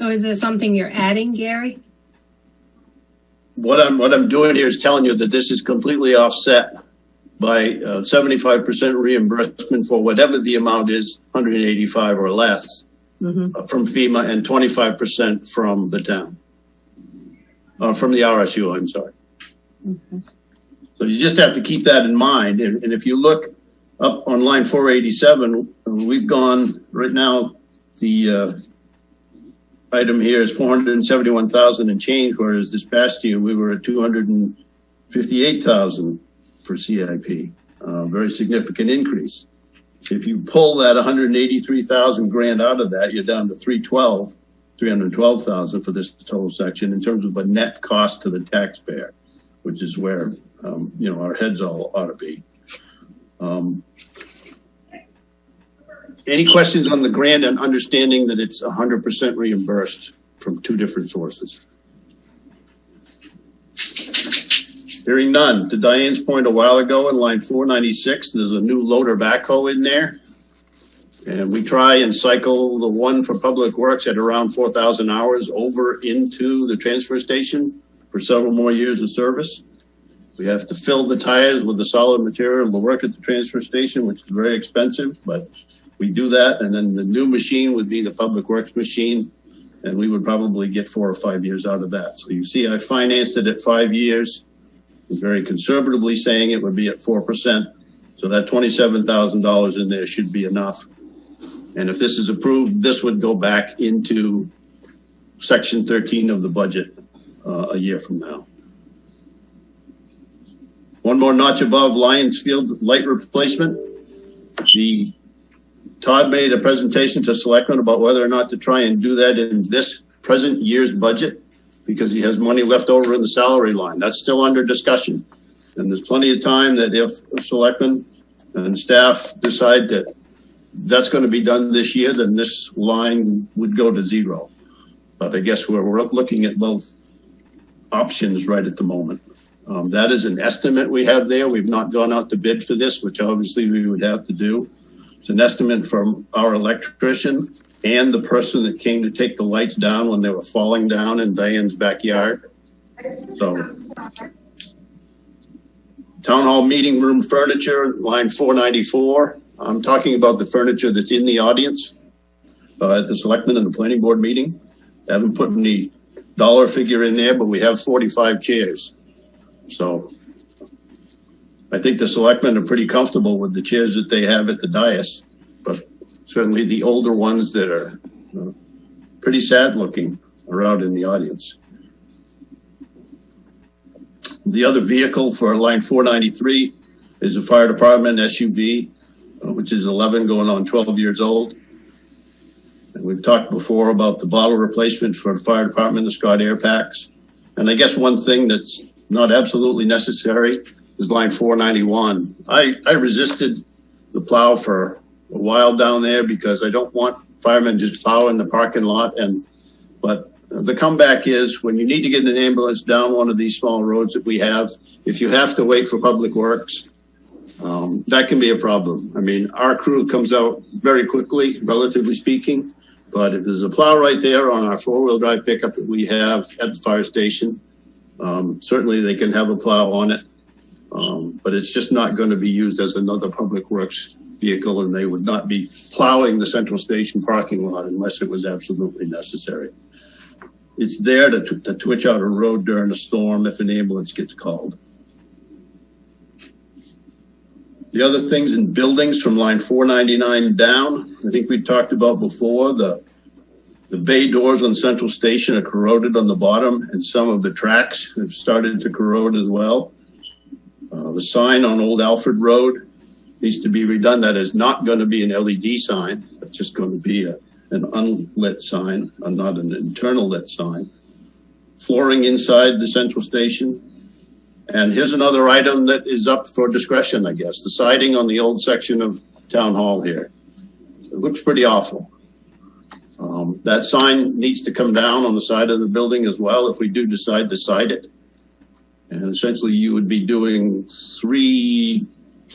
is there something you're adding, Gary? What I'm doing here is telling you that this is completely offset by 75% reimbursement for whatever the amount is, 185 or less, from FEMA, and 25% from the town, from the RSU, I'm sorry. So you just have to keep that in mind. And if you look up on line 487, we've gone right now, the item here is 471,000 and change, whereas this past year we were at 258,000 for CIP. Very significant increase. If you pull that 183,000 grand out of that, you're down to 312,000 for this total section in terms of a net cost to the taxpayer, which is where our heads all ought to be. Any questions on the grant and understanding that it's 100% reimbursed from two different sources? Hearing none. To Diane's point a while ago in line 496, there's a new loader backhoe in there. And we try and cycle the one for Public Works at around 4,000 hours over into the transfer station for several more years of service. We have to fill the tires with the solid material to work at the transfer station, which is very expensive, but we do that. And then the new machine would be the Public Works machine, and we would probably get 4 or 5 years out of that. So you see, I financed it at 5 years, very conservatively saying it would be at 4%. So that $27,000 in there should be enough. And if this is approved, this would go back into section 13 of the budget a year from now. One more notch above, Lions Field light replacement. Todd made a presentation to selectmen about whether or not to try and do that in this present year's budget because he has money left over in the salary line. That's still under discussion. And there's plenty of time that if selectmen and staff decide that that's going to be done this year, then this line would go to zero. But I guess we're looking at both options right at the moment. That is an estimate we have there. We've not gone out to bid for this, which obviously we would have to do. It's an estimate from our electrician and the person that came to take the lights down when they were falling down in Diane's backyard. So, town hall meeting room furniture, line 494. I'm talking about the furniture that's in the audience at the selectmen and the planning board meeting. I haven't put any dollar figure in there, but we have 45 chairs. So I think the selectmen are pretty comfortable with the chairs that they have at the dais, but certainly the older ones that are pretty sad looking are out in the audience. The other vehicle for line 493 is a fire department SUV, which is 11 going on 12 years old. And we've talked before about the bottle replacement for the fire department, the Scott Air Packs. And I guess one thing that's not absolutely necessary is line 491. I resisted the plow for a while down there because I don't want firemen just plowing the parking lot. But the comeback is when you need to get an ambulance down one of these small roads that we have, if you have to wait for public works, that can be a problem. I mean, our crew comes out very quickly, relatively speaking, but if there's a plow right there on our four-wheel drive pickup that we have at the fire station, certainly they can have a plow on it, but it's just not going to be used as another public works vehicle, and they would not be plowing the central station parking lot unless it was absolutely necessary. It's there to twitch out a road during a storm if an ambulance gets called. The other things in buildings from line 499 down, I think we talked about before, the bay doors on Central Station are corroded on the bottom, and some of the tracks have started to corrode as well. The sign on Old Alfred Road needs to be redone. That is not going to be an LED sign. It's just going to be an unlit sign, not an internal lit sign. Flooring inside the Central Station. And here's another item that is up for discretion, I guess. The siding on the old section of Town Hall here. It looks pretty awful. That sign needs to come down on the side of the building as well if we do decide to side it. And essentially you would be doing 3+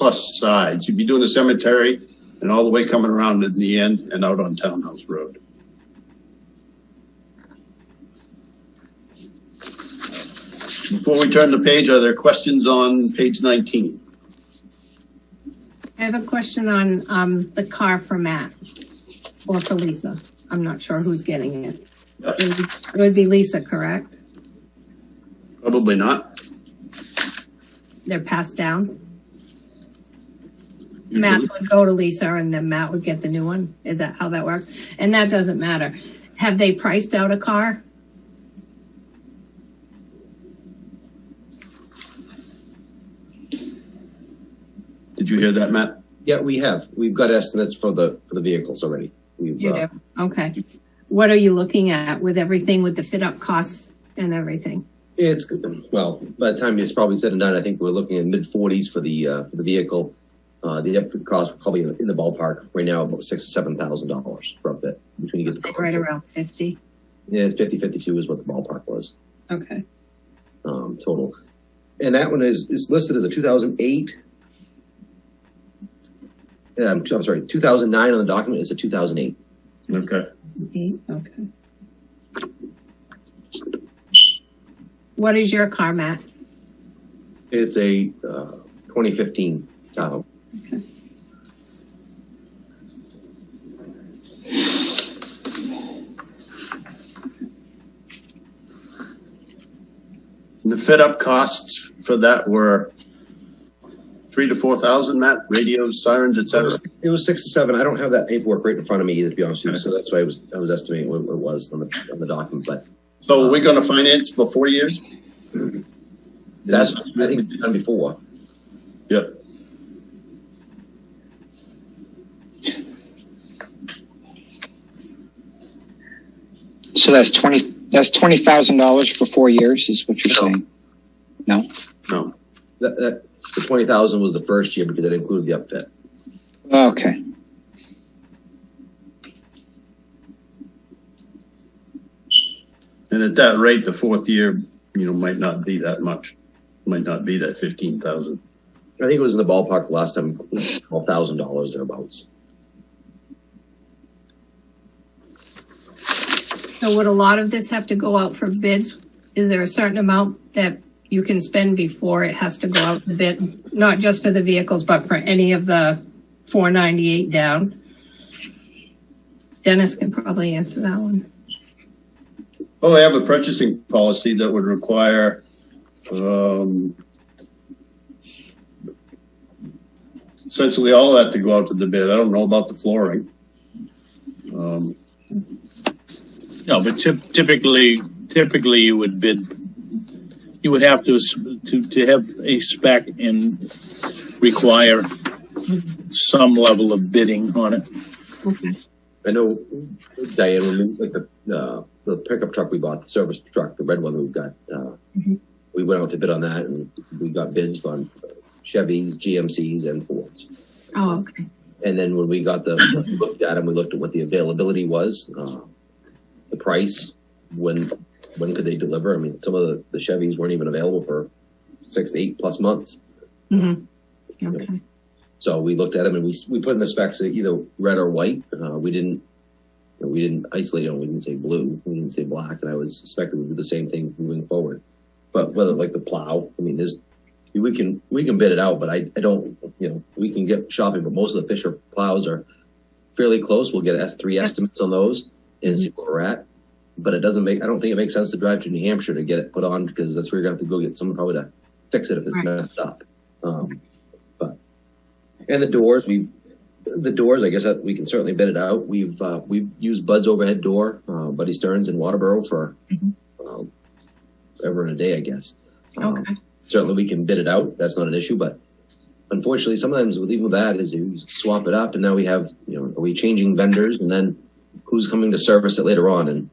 sides. You'd be doing the cemetery and all the way coming around in the end and out on Townhouse Road. Before we turn the page, are there questions on page 19? I have a question on the car for Matt or for Lisa. I'm not sure who's getting it. It would be Lisa, correct? Probably not. They're passed down. Usually. Matt would go to Lisa and then Matt would get the new one. Is that how that works? And that doesn't matter. Have they priced out a car? Did you hear that, Matt? Yeah, we have. We've got estimates for the vehicles already. You do? Okay. What are you looking at with everything, with the fit up costs and everything? It's, well, by the time it's probably said and done, I think we're looking at mid-40s for the vehicle. The upgrade cost probably in the ballpark right now about $6,000 to $7,000 for a bit. Between you get the right around 50. Yeah, it's 50, 52 is what the ballpark was. Okay. Total. And that one is listed as a 2008. I'm sorry, 2009 on the document. It's a 2008. Okay. Okay. What is your car, Matt? It's a 2015 Tahoe. Okay. And the fit up costs for that were 3,000 to 4,000, Matt. Radios, sirens, etc. It was 6 to 7. I don't have that paperwork right in front of me either, to be honest with you. So that's why I was estimating what it was on the document. But So are we going to finance for 4 years? that's I think done before. Yep. So that's $20,000 for 4 years is what you're saying? No? No. The 20,000 was the first year because it included the upfit. Okay. And at that rate, the fourth year, might not be that much. Might not be that 15,000. I think it was in the ballpark last time, $12,000 thereabouts. So would a lot of this have to go out for bids? Is there a certain amount that you can spend before it has to go out to bid? Not just for the vehicles, but for any of the 498 down? Dennis can probably answer that one. Well, they have a purchasing policy that would require essentially all that to go out to the bid. I don't know about the flooring. No, but typically you would bid. You would have to have a spec and require some level of bidding on it. Okay. I know, Diane, when we, like the pickup truck we bought, the service truck, the red one that we got, we went out to bid on that, and we got bids on Chevys, GMCs, and Fords. Oh, okay. And then when we got looked at them, we looked at what the availability was, the price, when could they deliver? I mean, some of the Chevys weren't even available for 6 to 8 plus months. Mm-hmm. Okay. So we looked at them and we put in the specs either red or white. We didn't isolate them. We didn't say blue. We didn't say black. And I was suspecting we'd do the same thing moving forward. But whether like the plow, I mean, we can bid it out, but I don't, we can get shopping, but most of the Fisher plows are fairly close. We'll get S3 estimates on those and see where we're at. But I don't think it makes sense to drive to New Hampshire to get it put on, because that's where you're going to have to go get someone probably to fix it if it's messed up. And the doors, I guess that we can certainly bid it out. We've used Bud's overhead door, Buddy Stearns in Waterboro for ever and a day, I guess. Okay. Certainly we can bid it out. That's not an issue, but unfortunately, sometimes even with that is you swap it up, and now we have, are we changing vendors, and then who's coming to service it later on? And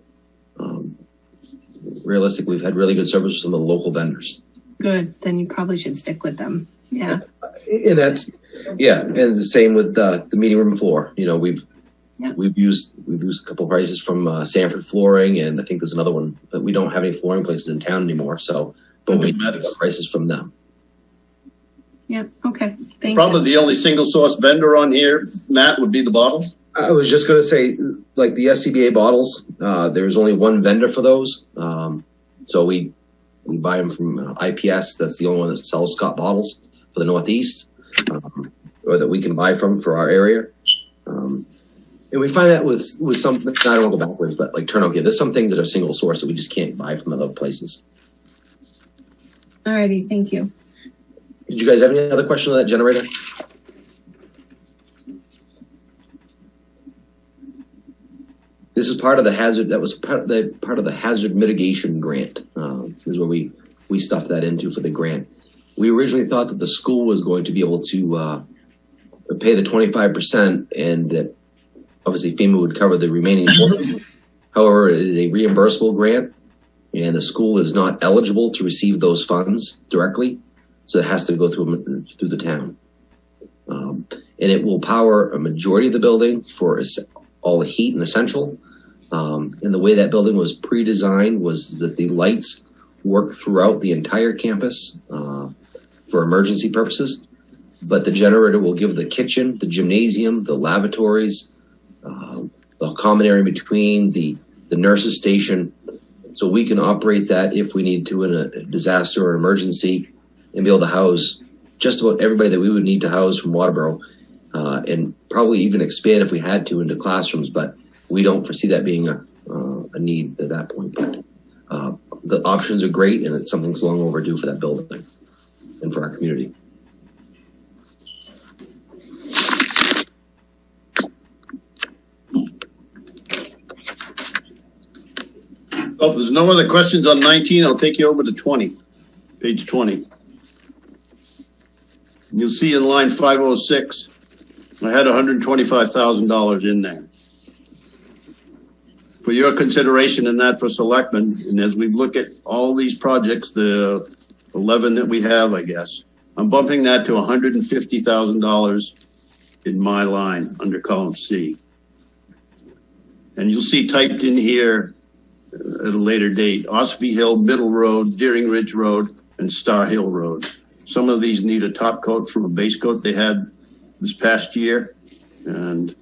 realistically, we've had really good service with some of the local vendors. Good. Then you probably should stick with them. Yeah. And that's, and the same with the meeting room floor. We've used a couple prices from Sanford Flooring, and I think there's another one, but we don't have any flooring places in town anymore. So, but we got prices from them. Yeah. Okay. Thank Probably you. the only single source vendor on here, Matt, would be the bottles. I was just going to say, like the SCBA bottles, there's only one vendor for those. So we buy them from IPS. That's the only one that sells Scott bottles for the Northeast, or that we can buy from for our area. And we find that with some, I don't want to go backwards, but like turnout gear, there's some things that are single source that we just can't buy from other places. All righty. Thank you. Did you guys have any other question on that generator? This is part of the hazard. That was part of the hazard mitigation grant. Is where we stuffed that into for the grant. We originally thought that the school was going to be able to pay the 25%, and that obviously FEMA would cover the remaining portion. However, it is a reimbursable grant, and the school is not eligible to receive those funds directly, so it has to go through the town. And it will power a majority of the building for all the heat and essential. And the way that building was pre-designed was that the lights work throughout the entire campus for emergency purposes. But the generator will give the kitchen, the gymnasium, the lavatories, the common area between the nurses station. So we can operate that if we need to in a disaster or emergency, and be able to house just about everybody that we would need to house from Waterboro, and probably even expand if we had to into classrooms. But we don't foresee that being a need at that point. But the options are great, and it's something's long overdue for that building and for our community. Well, if there's no other questions on 19, I'll take you over to 20, page 20. You'll see in line 506, I had $125,000 in there. for your consideration in that for selectmen, and as we look at all these projects, the 11 that we have, I guess, I'm bumping that to $150,000 in my line under column C. And you'll see typed in here at a later date, Ospey Hill, Middle Road, Deering Ridge Road, and Star Hill Road. Some of these need a top coat from a base coat they had this past year. And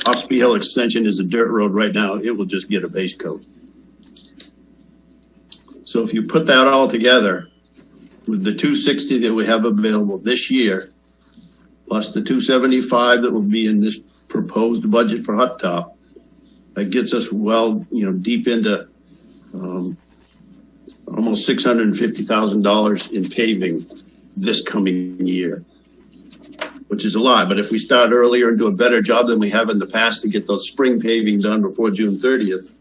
Ospey Hill Extension is a dirt road right now. It will just get a base coat. So if you put that all together with the 260 that we have available this year, plus the 275 that will be in this proposed budget for Hut Top, that gets us well, deep into almost $650,000 in paving this coming year, which is a lot. But if we start earlier and do a better job than we have in the past to get those spring paving done before June 30th,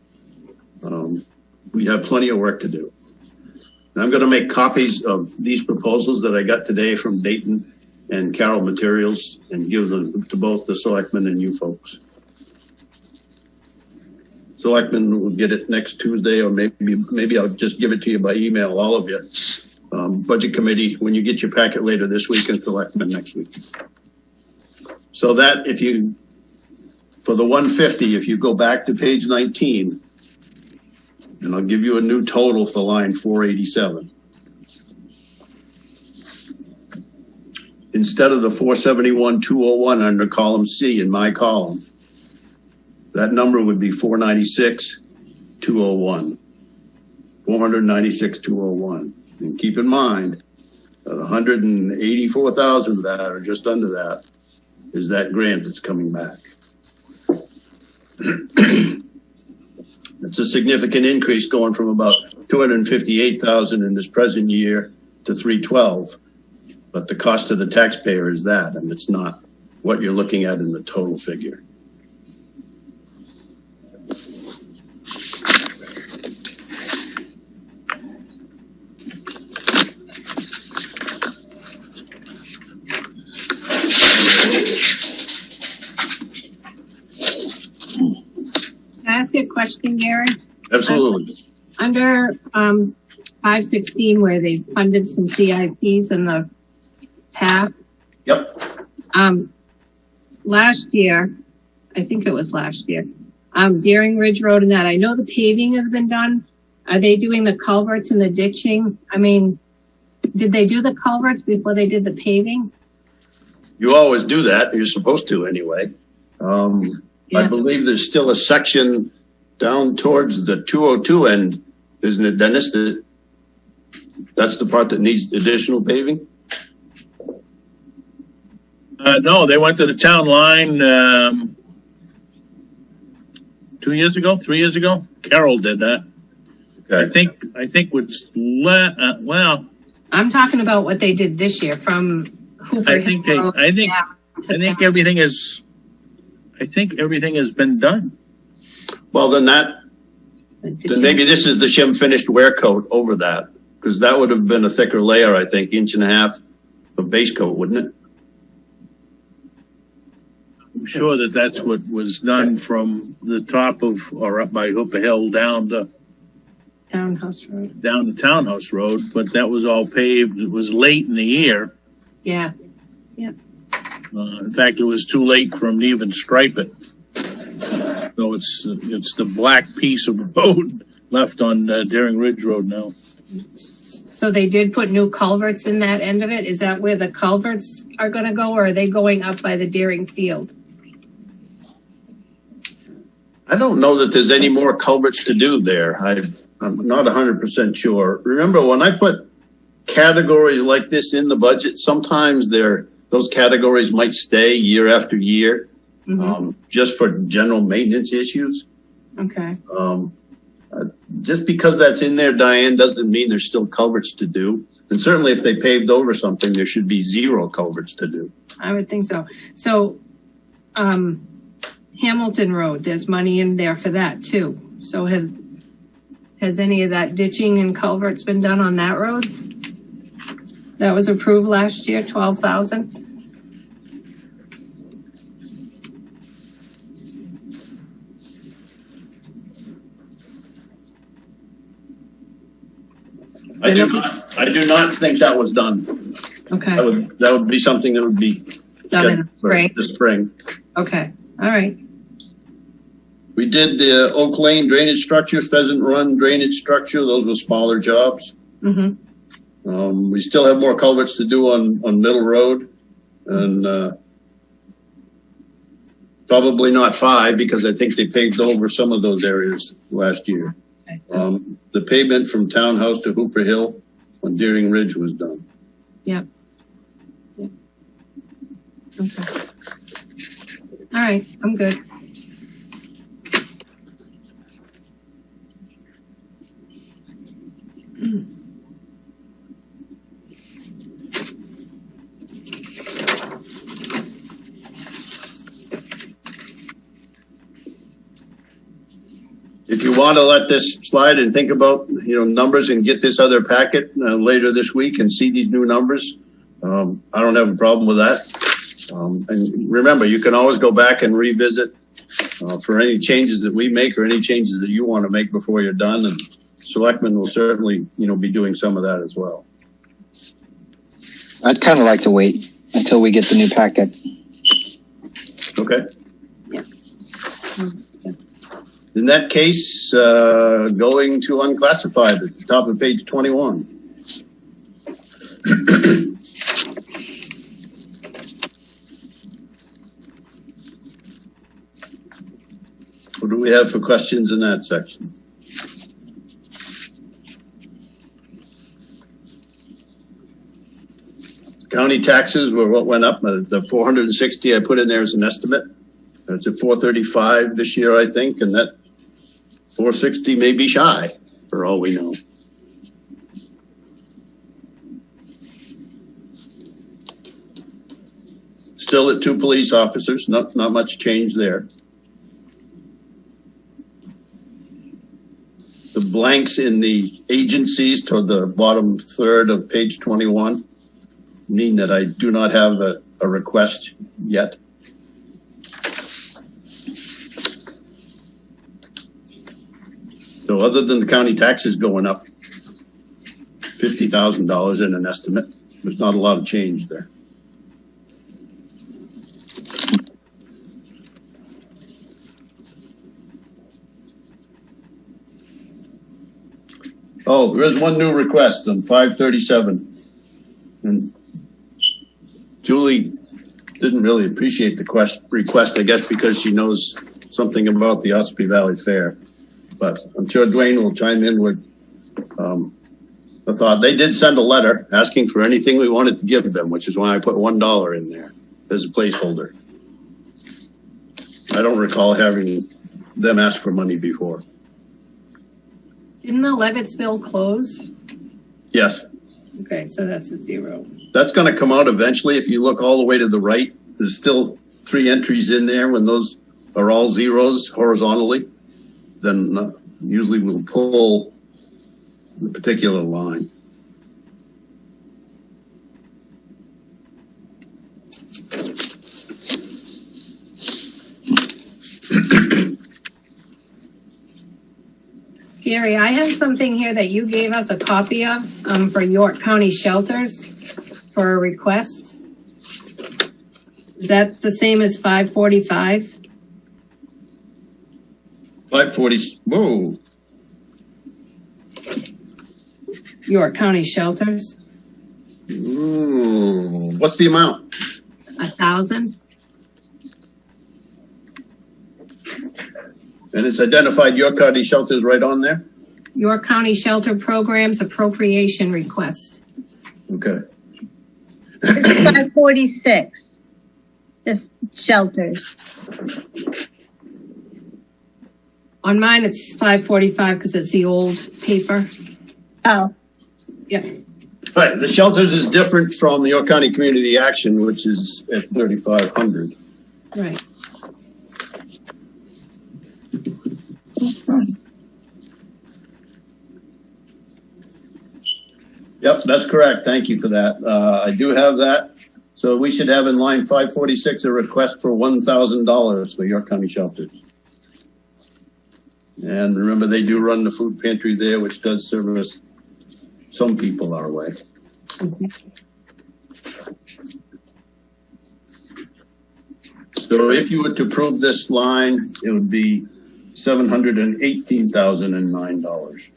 we have plenty of work to do. And I'm going to make copies of these proposals that I got today from Dayton and Carroll Materials and give them to both the selectmen and you folks. Selectmen will get it next Tuesday, or maybe I'll just give it to you by email, all of you. Budget committee, when you get your packet later this week, and selectmen next week. So that for the 150, if you go back to page 19, and I'll give you a new total for line 487. Instead of the 471,201 under column C in my column, that number would be 496,201. 496,201. And keep in mind, 184,000 of that, or just under that, is that grant that's coming back. It's a significant increase going from about 258,000 in this present year to 312. But the cost to the taxpayer is that, and it's not what you're looking at in the total figure. Can I ask a question, Gary? Absolutely. Under 516, where they funded some CIPs in the past. Yep. Last year, I think it was last year, Deering Ridge Road and that, I know the paving has been done. Are they doing the culverts and the ditching? I mean, did they do the culverts before they did the paving? You always do that. You're supposed to anyway. I believe there's still a section down towards the 202 end, isn't it, Dennis? That's the part that needs additional paving? No, they went to the town line 2 years ago, 3 years ago. Carroll did that. Okay. I think what's well. I'm talking about what they did this year from Hooper I think Hill Road I think down to town. everything has been done. Well, then maybe this is the shim finished wear coat over that, because that would have been a thicker layer, I think, 1.5 inches of base coat, wouldn't it? I'm sure that's what was done from the top of or up by Hooper Hill down to Townhouse Road. down to Townhouse Road, but that was all paved. It was late in the year. Yeah. In fact, it was too late for them to even stripe it. So it's the black piece of road left on Deering Ridge Road now. So they did put new culverts in that end of it. Is that where the culverts are going to go, or are they going up by the Deering Field? I don't know that there's any more culverts to do there. I'm not 100% sure. Remember, when I put categories like this in the budget, sometimes those categories might stay year after year, just for general maintenance issues. Okay. Just because that's in there, Diane, doesn't mean there's still culverts to do. And certainly if they paved over something, there should be 0 culverts to do. I would think so. So, Hamilton Road, there's money in there for that too. So has any of that ditching and culverts been done on that road? That was approved last year, 12,000. do not think that was done. Okay, That would be something that would be done in spring. this spring. Okay, all right. We did the Oak Lane drainage structure, Pheasant Run drainage structure. Those were smaller jobs. Mm-hmm. We still have more culverts to do on Middle Road, and probably not 5 because I think they paved over some of those areas last year. Okay. The pavement from Townhouse to Hooper Hill on Deering Ridge was done. Yep. Yep. Okay. All right, I'm good. If you want to let this slide and think about, numbers and get this other packet later this week and see these new numbers, I don't have a problem with that. And remember, you can always go back and revisit for any changes that we make or any changes that you want to make before you're done. And Selectmen will certainly, be doing some of that as well. I'd kind of like to wait until we get the new packet. Okay. Yeah. In that case, going to unclassified at the top of page 21. What do we have for questions in that section? County taxes were what went up. The 460 I put in there as an estimate. It's at 435 this year, I think, and that 460 may be shy for all we know. Still at 2 police officers, not much change there. The blanks in the agencies toward the bottom third of page 21 mean that I do not have a request yet. So other than the county taxes going up $50,000 in an estimate, there's not a lot of change there. Oh, there is one new request on 537. And Julie didn't really appreciate the request, I guess, because she knows something about the Ossipee Valley Fair. But I'm sure Dwayne will chime in with a thought. They did send a letter asking for anything we wanted to give them, which is why I put $1 in there as a placeholder. I don't recall having them ask for money before. Didn't the Levittsville close? Yes. Okay, so that's a 0. That's going to come out eventually. If you look all the way to the right, there's still 3 entries in there. When those are all zeros horizontally, then usually we'll pull the particular line. Gary, I have something here that you gave us a copy of for York County shelters for a request. Is that the same as 545? 540, whoa. York County shelters, Ooh, what's the amount? 1,000. And it's identified York County shelters right on there? York County Shelter Programs Appropriation Request. Okay. It's 546. Just shelters. On mine, it's 545 because it's the old paper. Oh, Yep. Right, the shelters is different from the York County Community Action, which is at 3,500. Right. Yep, that's correct. Thank you for that. I do have that. So we should have in line 546 a request for $1,000 for York County shelters. And remember, they do run the food pantry there, which does service some people our way. So if you were to approve this line, it would be $718,009.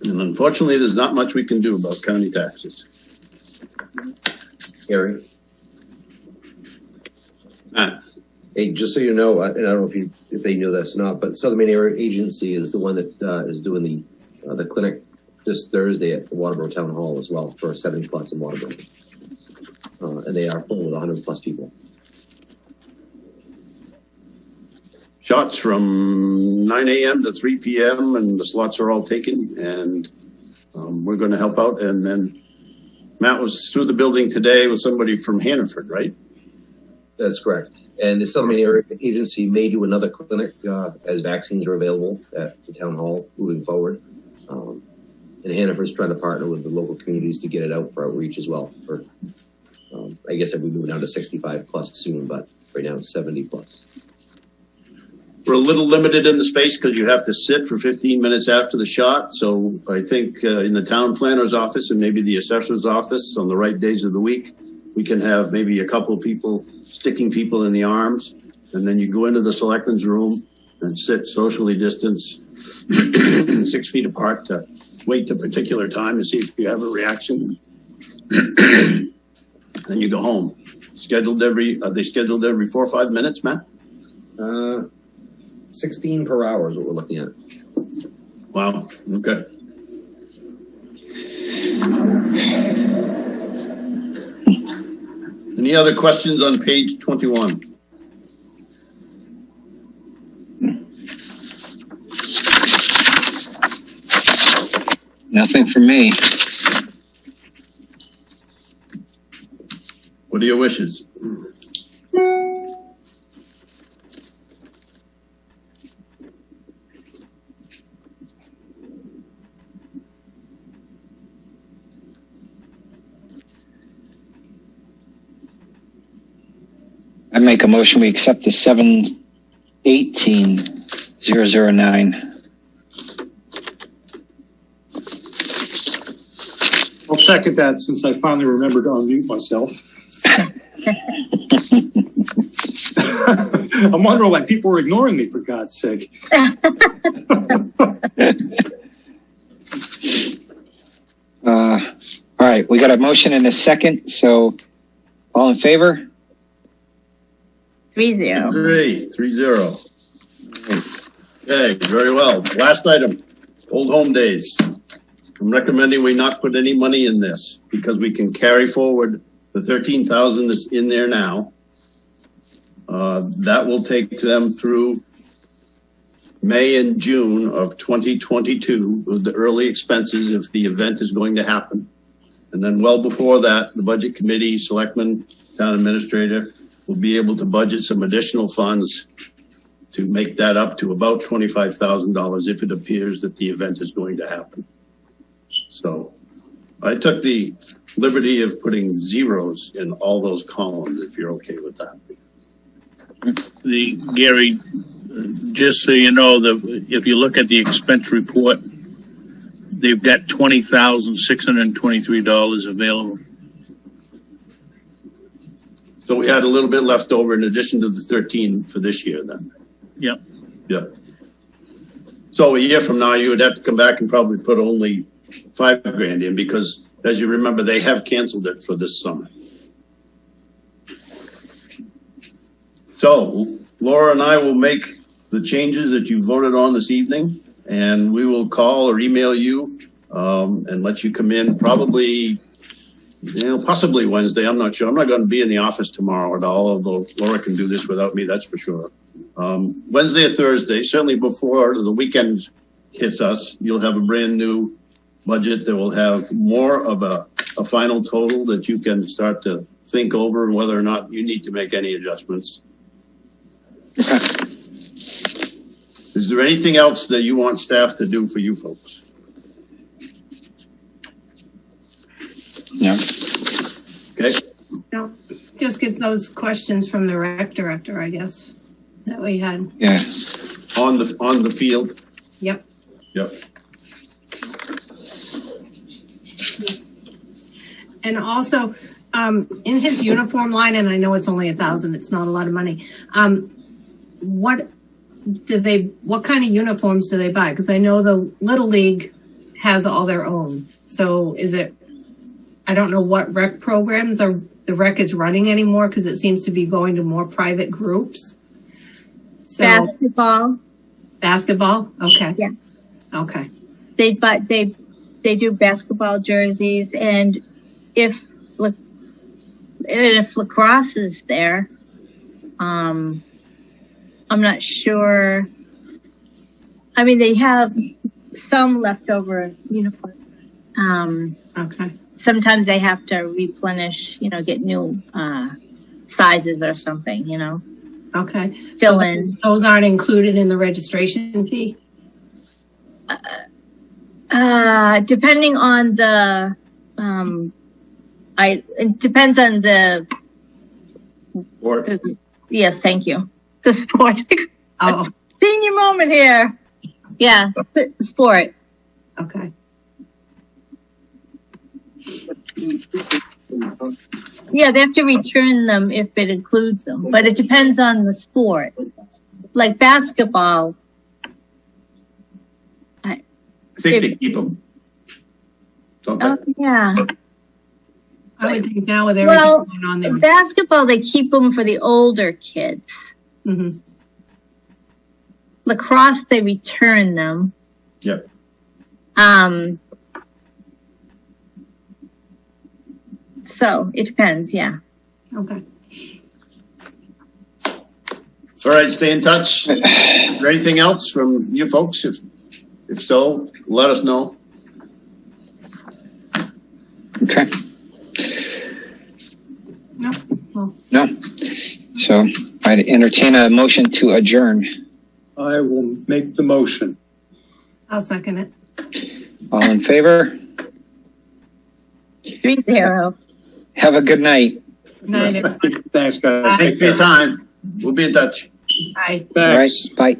And unfortunately, there's not much we can do about county taxes. Gary? Matt? Hey, just so you know, and I don't know if they knew this or not, but Southern Maine Area Agency is the one that is doing the clinic this Thursday at the Waterboro Town Hall as well for 70 plus in Waterboro. And they are full with 100 plus people. Shots from 9 a.m. to 3 p.m. and the slots are all taken, and we're going to help out. And then Matt was through the building today with somebody from Hannaford, right? That's correct. And the Southern Maine Area Agency may do another clinic as vaccines are available at the town hall moving forward. And Hannaford's trying to partner with the local communities to get it out for outreach as well. For I guess I'll be moving down to 65 plus soon, but right now it's 70 plus. We're a little limited in the space because you have to sit for 15 minutes after the shot. So I think in the town planner's office and maybe the assessor's office on the right days of the week, we can have maybe a couple of people sticking people in the arms. And then you go into the selectmen's room and sit socially distanced 6 feet apart to wait a particular time to see if you have a reaction. Then you go home. Are they scheduled every 4 or 5 minutes, Matt? 16 per hour is what we're looking at. Wow. Okay. Any other questions on page 21? Nothing for me. What are your wishes? I make a motion, we accept the 718,009. I'll second that since I finally remembered to unmute myself. I'm wondering why people were ignoring me, for God's sake. All right, we got a motion and a second, so all in favor? 3-0. 3-0. Okay, very well. Last item, Old Home Days. I'm recommending we not put any money in this because we can carry forward the 13,000 that's in there now. That will take them through May and June of 2022 with the early expenses if the event is going to happen. And then well before that, the budget committee, selectmen, town administrator will be able to budget some additional funds to make that up to about $25,000 if it appears that the event is going to happen. So I took the liberty of putting zeros in all those columns, if you're okay with that. Gary, just so you know, if you look at the expense report, they've got $20,623 available. So we had a little bit left over in addition to the 13 for this year then. Yep. Yep. So a year from now, you would have to come back and probably put only $5,000 in because, as you remember, they have canceled it for this summer. So Laura and I will make the changes that you voted on this evening, and we will call or email you and let you come in probably, possibly Wednesday. I'm not sure. I'm not going to be in the office tomorrow at all, although Laura can do this without me, that's for sure. Wednesday or Thursday, certainly before the weekend hits us, you'll have a brand new budget that will have more of a final total that you can start to think over and whether or not you need to make any adjustments. Okay. Is there anything else that you want staff to do for you folks? No. Okay. No, just get those questions from the rec director, I guess, that we had. Yeah. On the field. Yep. Yep. And also, in his uniform line, and I know it's only 1,000, it's not a lot of money. What kind of uniforms do they buy? Because I know the Little League has all their own. So is it, I don't know what rec programs the rec is running anymore, because it seems to be going to more private groups. So basketball. Okay. Yeah. Okay. They do basketball jerseys, and if lacrosse is there, I'm not sure. I mean, they have some leftover uniforms. Okay. Sometimes they have to replenish, get new sizes or something, Okay. Fill So in. Those aren't included in the registration fee? Depending on the, it depends on Or yes, thank you. The sport. Oh, Senior moment here. Yeah, sport. okay. Yeah, they have to return them if it includes them, but it depends on the sport. Like basketball, I think they keep them. Don't they? oh yeah. I would think now with everything Well, going on there. basketball, they keep them for the older kids. Hmm. Lacrosse, they return them. Yep. So it depends, yeah. Okay. All right, stay in touch. Is there anything else from you folks? If so, let us know. Okay. No. Well, No. So I'd entertain a motion to adjourn. I will make the motion. I'll second it. All in favor? 3-0. Have a good night. Night. Thanks, guys. Thanks for your time. We'll be in touch. Bye. All right. Thanks. Bye.